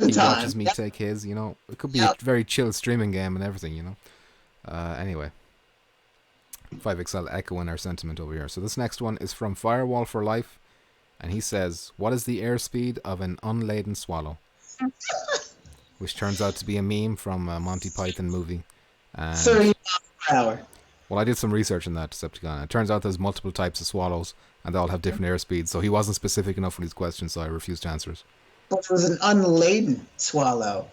He watches me take his, you know. It could be a very chill streaming game and everything, you know. Anyway. 5XL echoing our sentiment over here. So this next one is from Firewall for Life, and he says, what is the airspeed of an unladen swallow? Which turns out to be a meme from a Monty Python movie. 30 miles per hour. Well, I did some research on that, Decepticon. It turns out there's multiple types of swallows, and they all have different airspeeds, so he wasn't specific enough with his questions, so I refused to answer it. But it was an unladen swallow.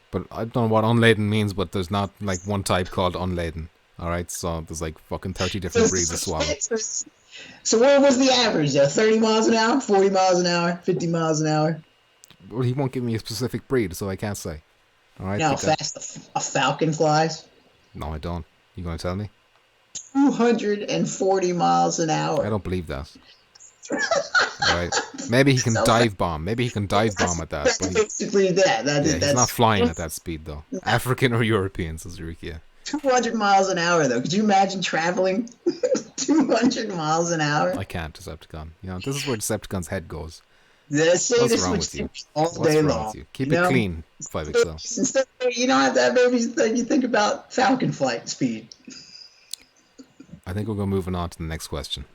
But I don't know what unladen means, but there's not like one type called unladen. Alright, so there's like fucking 30 different breeds of swallow. So what was the average? 30 miles an hour, 40 miles an hour, 50 miles an hour? Well, he won't give me a specific breed, so I can't say. Alright. You know how fast a falcon flies? No, I don't. You gonna tell me? 240 miles an hour. I don't believe that. Alright. Maybe he can dive bomb. Maybe he can dive bomb at that. That's but basically that. He's not flying at that speed, though. African or European, says Rikia. 200 miles an hour, though. Could you imagine traveling 200 miles an hour? I can't, Decepticon. You know, this is where Decepticon's head goes. What's wrong with you? All day long. Keep it clean, 5XL. Instead, you don't have to have everything. You think about falcon flight speed. I think we're going moving on to the next question.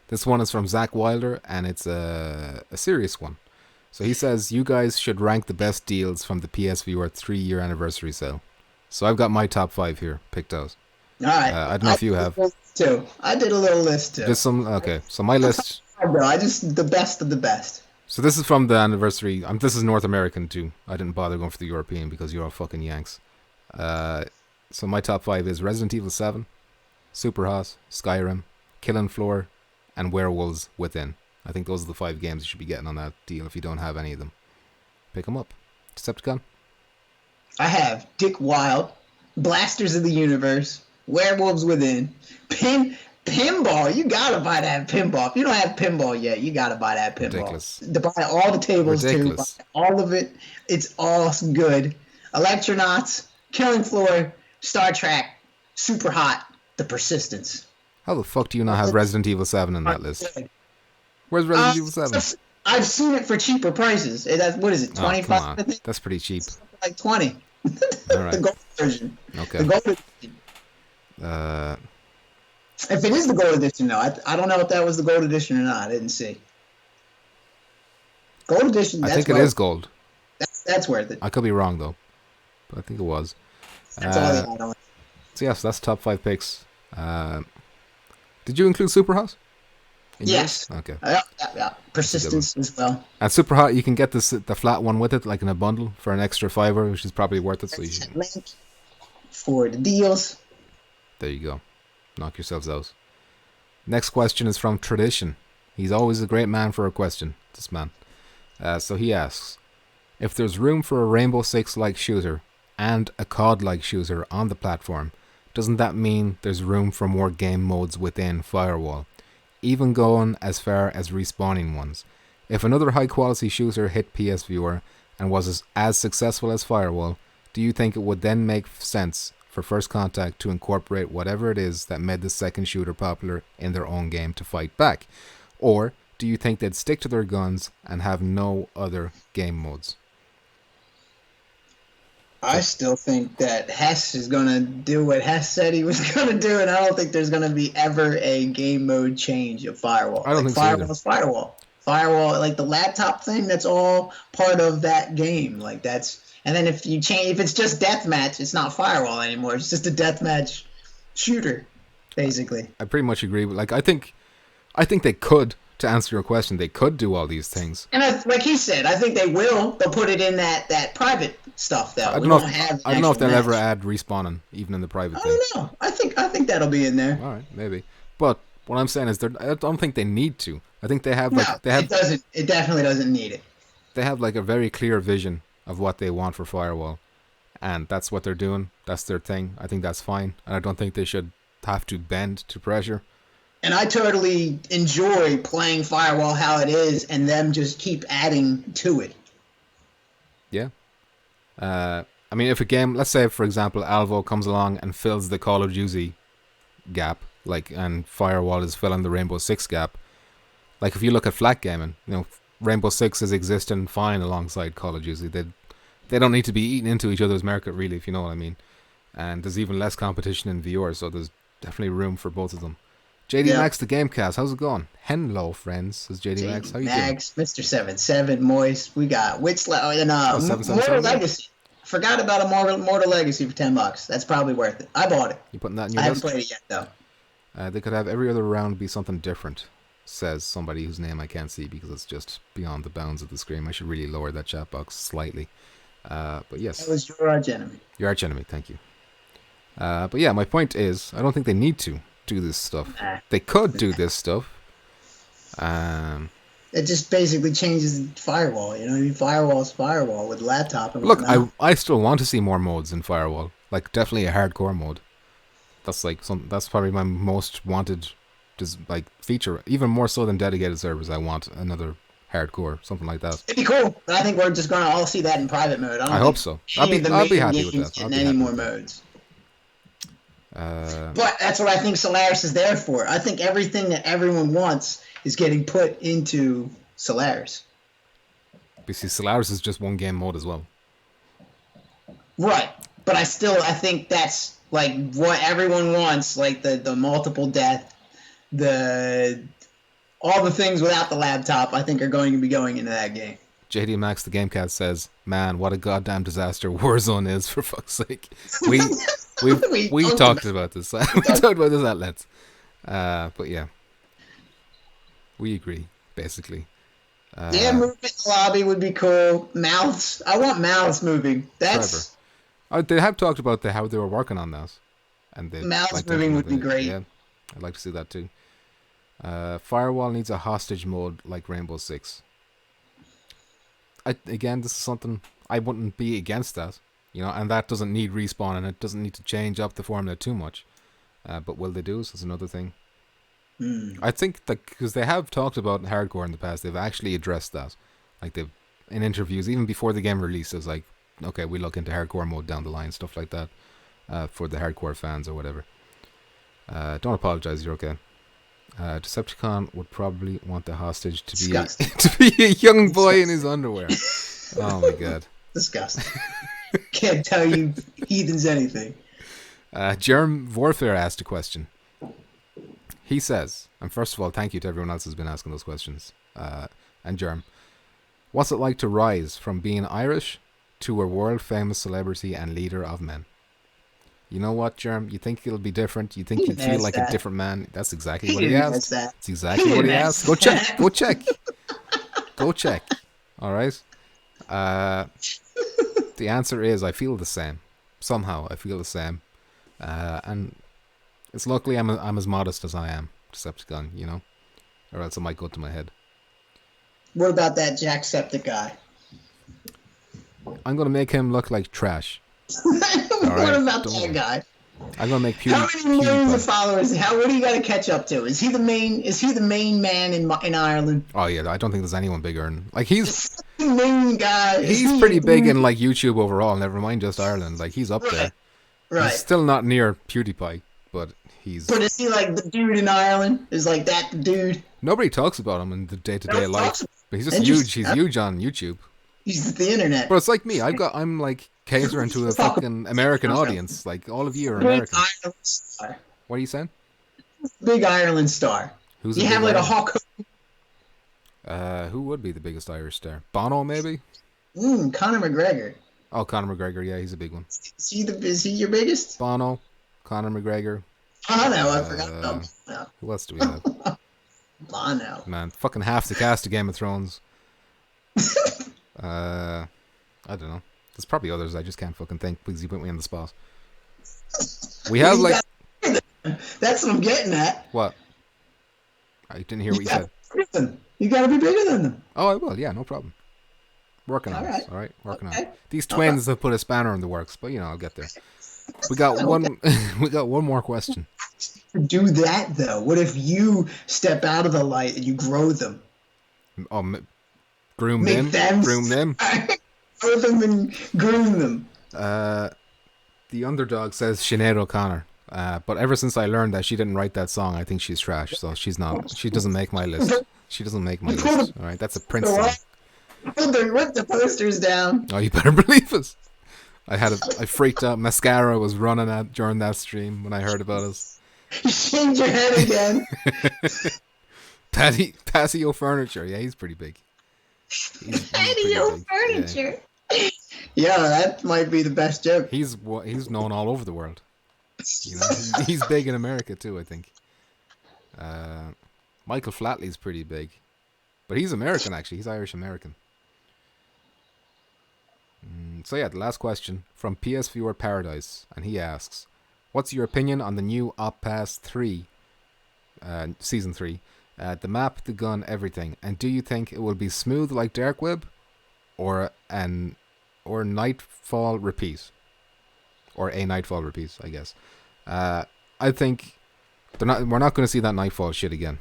This one is from Zach Wilder, and it's a serious one. So he says, you guys should rank the best deals from the PSVR 3-year anniversary sale. So I've got my top 5 here, picked out. All right. I don't know if you have. Too. I did a little list, too. Just some, okay. So my list... I just, the best of the best. So this is from the anniversary. This is North American, too. I didn't bother going for the European because you're all fucking Yanks. So my top 5 is Resident Evil 7, Superhot, Skyrim, Killing Floor, and Werewolves Within. I think those are the 5 games you should be getting on that deal if you don't have any of them. Pick them up. Decepticon? I have Dick Wild, Blasters of the Universe, Werewolves Within, Pinball. You gotta buy that pinball. If you don't have pinball yet, you gotta buy that pinball. Ridiculous. To buy all the tables too. Buy all of it. It's all good. Electronauts, Killing Floor, Star Trek, Super Hot, The Persistence. How the fuck do you not have Resident Evil 7 in that list? Where's Resident Evil 7? I've seen it for cheaper prices. What is it, 25? Oh, come on. That's pretty cheap. Like 20. All right. The gold version. Okay. The gold edition. If it is the gold edition, though, I don't know if that was the gold edition or not. I didn't see. Gold edition. That's I think it is gold. That's worth it. I could be wrong though, but I think it was. That's all they had on. So yes, that's top 5 picks. Did you include Superhot? Yes. Okay. Yeah. Persistence as well. And Superhot, you can get the flat one with it, like in a bundle, for an extra $5, which is probably worth it. So you should... link for the deals. There you go. Knock yourselves out. Next question is from Tradition. He's always a great man for a question, this man. So he asks, if there's room for a Rainbow Six-like shooter and a COD-like shooter on the platform, doesn't that mean there's room for more game modes within Firewall? Even going as far as respawning ones. If another high-quality shooter hit PSVR and was as successful as Firewall, do you think it would then make sense for First Contact to incorporate whatever it is that made the second shooter popular in their own game to fight back? Or do you think they'd stick to their guns and have no other game modes? I still think that Hess is going to do what Hess said he was going to do, and I don't think there's going to be ever a game mode change of Firewall. I don't think Firewall's so either. Firewall, like the laptop thing, that's all part of that game. Like that's, and then if you change, if it's just deathmatch, it's not Firewall anymore. It's just a deathmatch shooter, basically. I pretty much agree. But like, I think they could to answer your question, they could do all these things. And like he said, I think they will. They'll put it in that private stuff though. I don't know if they'll ever add respawning even in the private thing. I don't know. I think that'll be in there. All right, maybe. But what I'm saying is, I don't think they need to. I think they have It doesn't. It definitely doesn't need it. They have like a very clear vision of what they want for Firewall, and that's what they're doing. That's their thing. I think that's fine, and I don't think they should have to bend to pressure. And I totally enjoy playing Firewall how it is, and them just keep adding to it. Yeah. I mean, if a game, let's say for example, Alvo comes along and fills the Call of Duty gap, and Firewall is filling the Rainbow Six gap. Like if you look at flat gaming, Rainbow Six is existing fine alongside Call of Duty. They don't need to be eating into each other's market, really, if you know what I mean. And there's even less competition in VR, so there's definitely room for both of them. JD Max, the Gamecast, how's it going? Hello, friends, says JD Max. How you doing? Max, Mr. 77, Moist. We got Witzlow and Mortal Legacy. Forgot about a Mortal Legacy for $10. That's probably worth it. I bought it. You putting that in your list? I list? haven't played it yet, though. They could have every other round be something different, says somebody whose name I can't see because it's just beyond the bounds of the screen. I should really lower that chat box slightly. But yes. That was your archenemy. Your archenemy, thank you. But yeah, my point is, I don't think they need to do this stuff. They could do this stuff. It just basically changes Firewall. You know, I mean, Firewall's Firewall with laptop and look, whatnot. I still want to see more modes in Firewall. Like definitely a hardcore mode. That's that's probably my most wanted, feature. Even more so than dedicated servers, I want another hardcore, something like that. It'd be cool. But I think we're just gonna all see that in private mode. I hope so. I'll be happy with that. In any more modes. But that's what I think Solaris is there for. I think everything that everyone wants is getting put into Solaris. But see, Solaris is just one game mode as well. Right. But I think that's like what everyone wants, like the multiple death, all the things without the laptop, I think are going to be going into that game. JD Max, the Gamecat, says, "Man, what a goddamn disaster Warzone is, for fuck's sake." We talked about this. We talked about this at length. But yeah, we agree basically. Movement in the lobby would be cool. Mouths, I want mouths moving. That's. They have talked about how they were working on that, and mouths moving would be great. Yeah, I'd like to see that too. Firewall needs a hostage mode like Rainbow Six. Again, this is something I wouldn't be against that, and that doesn't need respawn and it doesn't need to change up the formula too much. But will they do this? Is another thing. I think that because they have talked about hardcore in the past, they've actually addressed that. Like they've in interviews, even before the game releases, like, okay, we look into hardcore mode down the line, stuff like that, for the hardcore fans or whatever. Don't apologize, you're okay. Decepticon would probably want the hostage to be a young boy in his underwear. Oh my god. Disgusting. Can't tell you heathens anything. Germ Warfare asked a question. He says, and first of all, thank you to everyone else who's been asking those questions. And Germ, what's it like to rise from being Irish to a world famous celebrity and leader of men? You know what, Germ? You think it'll be different? You think you'd feel like a different man? That's exactly what he asked. That's exactly what he asked. Go check. Go check. Go check. All right. The answer is I feel the same. Somehow I feel the same. And it's luckily I'm as modest as I am, Decepticon, or else it might go to my head. What about that Jacksepticeye guy? I'm going to make him look like trash. What about that guy? I'm gonna make How many millions of followers? What do you got to catch up to? Is he the main man in Ireland? Oh yeah, I don't think there's anyone bigger. He's the main guy. He's pretty big in like YouTube overall. Never mind just Ireland. Like he's up there. Right. He's still not near PewDiePie, but he's. But is he like the dude in Ireland? Is like that the dude? Nobody talks about him in the day-to-day life. But he's just huge. He's huge on YouTube. He's the internet. But it's like me. I'm like catering to a fucking American audience. Like all of you are American. Ireland star. What are you saying? Big Ireland star. Who's you have like a hawk? Who would be the biggest Irish star? Bono, maybe. Conor McGregor. Oh, Conor McGregor. Yeah, he's a big one. Is he your biggest? Bono, Conor McGregor. Oh no, I forgot about Bono. Who else do we have? Bono. Man, fucking half the cast of Game of Thrones. I don't know. There's probably others I just can't fucking think because you put me on the spot. We have like... That's what I'm getting at. What? I didn't hear what you said. You gotta be bigger than them. Oh, I will. Yeah, no problem. Working on it. All right, working on it. These Okay. twins have put a spanner in the works, but I'll get there. We got one. We got one more question. Do that though. What if you step out of the light and you grow them? Oh, groom Make them. Groom them. Grow them and groom them. The underdog says Sinead O'Connor. But ever since I learned that she didn't write that song, I think she's trash. So she's not. She doesn't make my list. She doesn't make my list. All right, that's a Prince song. Rip the posters down. Oh, you better believe it. I freaked out. Mascara was running out during that stream when I heard about us. You shaved your head again. Patio Furniture. Yeah, he's pretty big. Patio Furniture. Yeah, that might be the best joke. He's known all over the world. He's big in America too, I think. Michael Flatley's pretty big, but he's American actually. He's Irish American. So yeah, the last question from PSVR Paradise, and he asks, "What's your opinion on the new Op Pass 3, Season 3? The map, the gun, everything, and do you think it will be smooth like Dark Web, or Nightfall Repeat, or a Nightfall Repeat? I guess. I think we're not going to see that Nightfall shit again.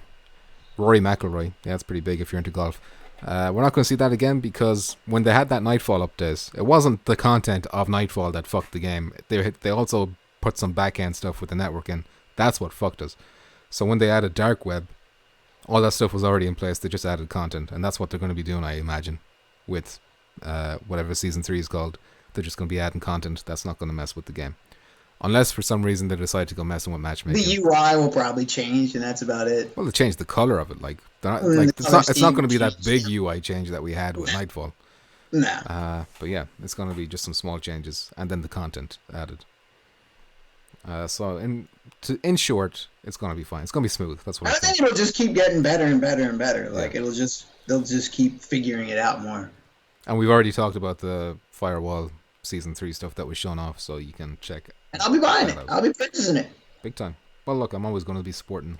Rory McIlroy, yeah, that's pretty big if you're into golf. We're not going to see that again because when they had that Nightfall update, it wasn't the content of Nightfall that fucked the game. They also put some back-end stuff with the network in. That's what fucked us. So when they added Dark Web, all that stuff was already in place. They just added content, and that's what they're going to be doing, I imagine, with whatever Season 3 is called. They're just going to be adding content. That's not going to mess with the game. Unless for some reason they decide to go messing with matchmaking. The UI will probably change, and that's about it. Well, they changed the color of it. It's not going to be that big UI change that we had with Nightfall. No. But yeah, it's going to be just some small changes, and then the content added. So in short, it's going to be fine. It's going to be smooth. That's what I think. It'll just keep getting better and better and better. Like they'll just keep figuring it out more. And we've already talked about the Firewall Season 3 stuff that was shown off, so you can check. And I'll be buying it. I'll be purchasing it. Big time. Well, look, I'm always going to be supporting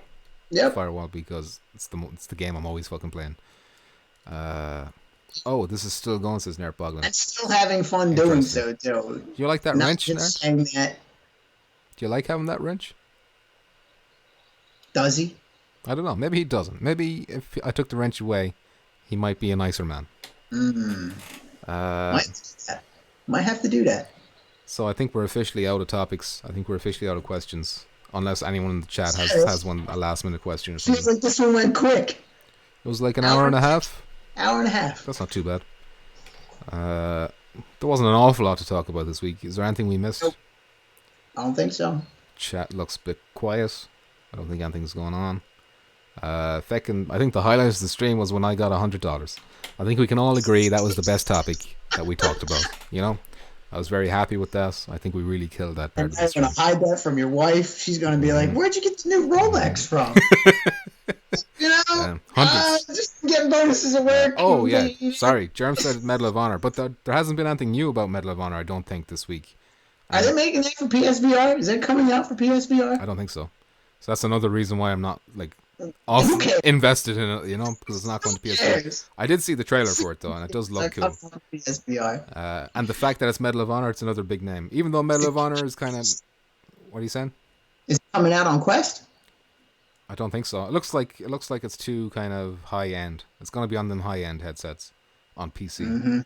Firewall because it's the game I'm always fucking playing. Oh, this is still going, says Nerd Boglin. I'm still having fun doing so, Joe. Do you like that wrench, Nerd? That. Do you like having that wrench? Does he? I don't know. Maybe he doesn't. Maybe if I took the wrench away, he might be a nicer man. Might have to do that. So I think we're officially out of topics. I think we're officially out of questions. Unless anyone in the chat has a last minute question or something. Feels like this one went quick. It was like an hour and a half. Hour and a half. That's not too bad. There wasn't an awful lot to talk about this week. Is there anything we missed? Nope. I don't think so. Chat looks a bit quiet. I don't think anything's going on. I think the highlight of the stream was when I got $100. I think we can all agree that was the best topic that we talked about. I was very happy with that. I think we really killed that part of the stream. I'm going to hide that from your wife. She's going to be like, where'd you get the new Rolex from? Just getting bonuses at work. Oh, yeah. Sorry. Germ said Medal of Honor. But there hasn't been anything new about Medal of Honor, I don't think, this week. Are they making that for PSVR? Is that coming out for PSVR? I don't think so. So that's another reason why I'm not, invested in it, because it's not going to PSVR. I did see the trailer for it, though, and it does look cool. PSVR. And the fact that it's Medal of Honor, it's another big name. Even though Medal of Honor is kind of... What are you saying? Is it coming out on Quest? I don't think so. It looks like it's too kind of high-end. It's going to be on them high-end headsets on PC. Mm-hmm.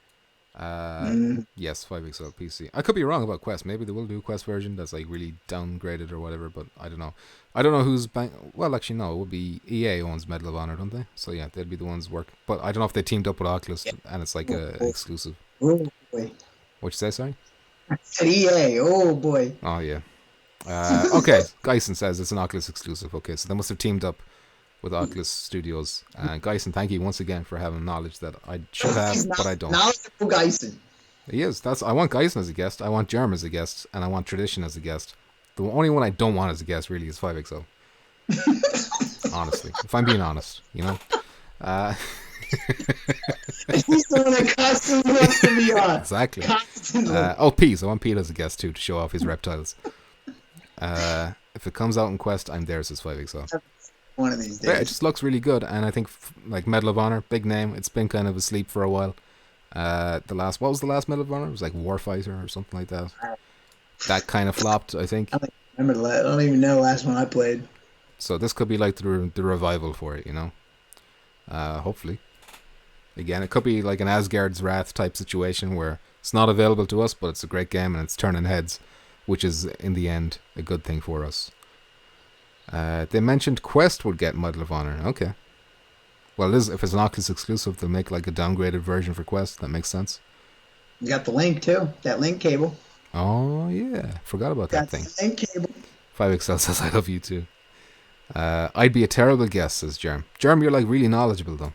Yes, 5XL PC. I could be wrong about Quest. Maybe they will do a Quest version that's really downgraded or whatever, but I don't know. I don't know who's well, actually no, it would be EA owns Medal of Honor, don't they? So yeah, they'd be the ones work. But I don't know if they teamed up with Oculus and it's like a exclusive. Oh boy. What'd you say, sorry? I said EA. Oh boy. Oh yeah. Okay, Geisen says it's an Oculus exclusive. Okay, so they must have teamed up with Oculus Studios. And Geisen, thank you once again for having knowledge that I should have, but I don't. Knowledgeable Geisen. He is. I want Geisen as a guest. I want Germ as a guest, and I want Tradition as a guest. The only one I don't want as a guest really is 5XL. honestly. If I'm being honest, you know. He's the one that constantly wants to be on. Exactly. Constantly. Pete. I want Pete as a guest too to show off his reptiles. If it comes out in Quest, I'm there, says 5XL. One of these days. Yeah, it just looks really good, and I think like Medal of Honor, big name. It's been kind of asleep for a while. What was the last Medal of Honor? It was like Warfighter or something like that. That kind of flopped, I think. I don't remember the last. I don't even know the last one I played. So this could be like the revival for it, you know. Hopefully. Again, it could be like an Asgard's Wrath type situation where it's not available to us, but it's a great game and it's turning heads, which is in the end a good thing for us. They mentioned Quest would get Medal of Honor. Okay. Well, if it's an Oculus exclusive, they'll make like a downgraded version for Quest. That makes sense. You got the link too. That link cable. Oh yeah, forgot about that thing. The link cable. 5XL says I love you too. I'd be a terrible guest, says Germ. Germ, you're like really knowledgeable though.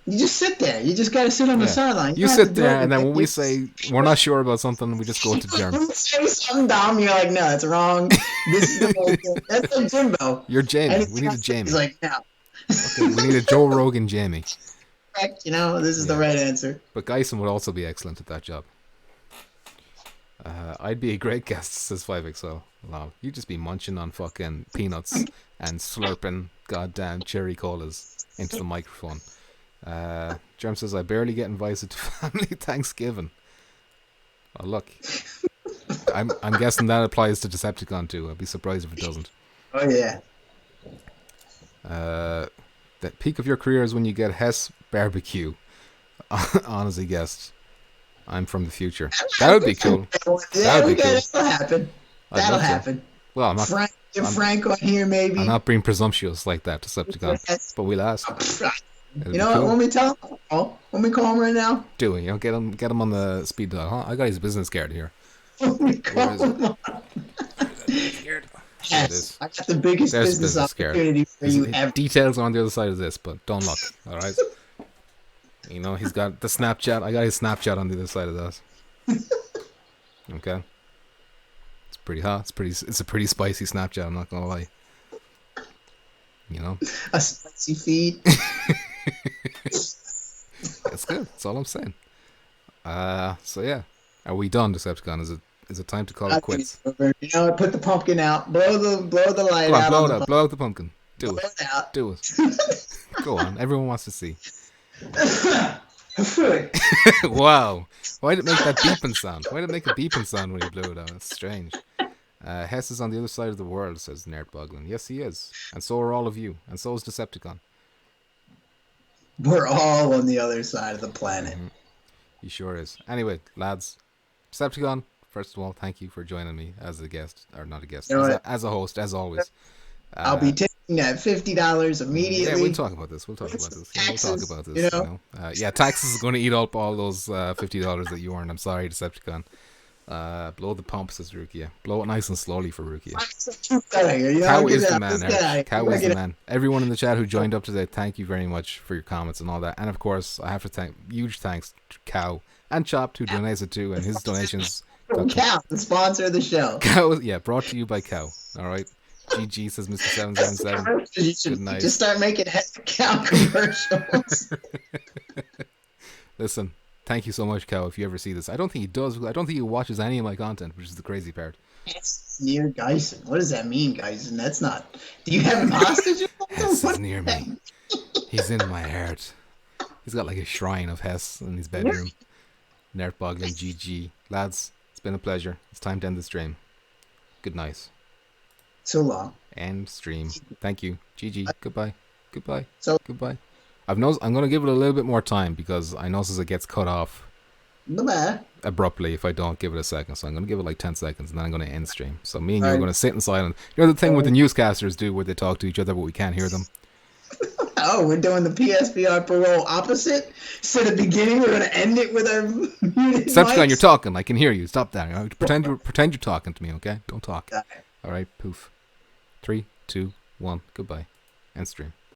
You just sit there. You just got to sit on the sideline. You sit there, and then when we say we're not sure about something, we just go to Germ. You say something dumb, you're like, no, it's wrong. This is the whole thing. That's like Jimbo. You're Jamie. We need a Jamie. He's like, no. Okay, we need a Joe Rogan Jamie. Correct. You know, this is the right answer. But Geisen would also be excellent at that job. I'd be a great guest, says 5XL. Wow, you'd just be munching on fucking peanuts and slurping goddamn cherry colas into the microphone. Germ says, I barely get invited to family Thanksgiving. Oh, look. I'm guessing that applies to Decepticon too. I'd be surprised if it doesn't. Oh, yeah. The peak of your career is when you get Hess Barbecue on as a guest. I'm from the future. That would be cool. Yeah, that'll happen. That'll happen. Well, I'm not... Frank on here, maybe. I'm not being presumptuous like that, Decepticon. But we'll ask. You know what? Cool. When we tell him, when we call him right now, do it. You know, get him on the speed dial. Huh? I got his business card here. When we call him yes, I got the biggest business opportunity for you ever. Details are on the other side of this, but don't look. All right. You know, he's got the Snapchat. I got his Snapchat on the other side of that. Okay. It's pretty hot. It's a pretty spicy Snapchat. I'm not gonna lie. You know. A spicy feed. That's good. That's all I'm saying. So yeah, are we done, Decepticon? Is it time to call it quits? You know what? Put the pumpkin out. Blow the light out. Blow out the pumpkin. Do it. Out. Do it. Go on. Everyone wants to see. Wow. Why did it make that beeping sound? Why did it make a beeping sound when you blew it out? That's strange. Hess is on the other side of the world, says Nerd Boglin. Yes, he is. And so are all of you. And so is Decepticon. We're all on the other side of the planet. Mm-hmm. He sure is. Anyway, lads, Decepticon, first of all, thank you for joining me as a guest. Or not a guest. As a host, as always. I'll be taking that $50 immediately. Yeah, we'll talk about this. Taxes, you know? Yeah, taxes is going to eat up all those $50 that you earned. I'm sorry, Decepticon. Blow the pump, says Rukia. Blow it nice and slowly for Rukia. Cow is the man, Eric. Cow is the man. Everyone in the chat who joined up today, thank you very much for your comments and all that. And of course, I have to huge thanks to Cow and Chopped who donates it too, and his donations. Cow, the sponsor of the show. Cow, yeah, brought to you by Cow. All right. GG, says Mr. 777. Good night. Just start making Cow commercials. Listen, thank you so much, Cow, if you ever see this. I don't think he does. I don't think he watches any of my content, which is the crazy part. It's near Geisen. What does that mean, Geisen? That's not... Do you have him hostage? Hess is near me. He's in my heart. He's got like a shrine of Hess in his bedroom. Nerd Boggling, GG. Lads, it's been a pleasure. It's time to end the stream. Good night. So long. End stream. Thank you. GG. Goodbye. Goodbye. Goodbye. I'm going to give it a little bit more time because I notice it gets cut off abruptly if I don't give it a second. So I'm going to give it like 10 seconds and then I'm going to end stream. So me and you are going to sit in silence. You know the thing with the newscasters do where they talk to each other but we can't hear them? Oh, we're doing the PSVR Parole opposite? So at the beginning we're going to end it with our muted Decepticon, you're talking. I can hear you. Stop that. You know? Pretend you're talking to me, okay? Don't talk. All right, poof. 3, 2, 1. Goodbye. End stream.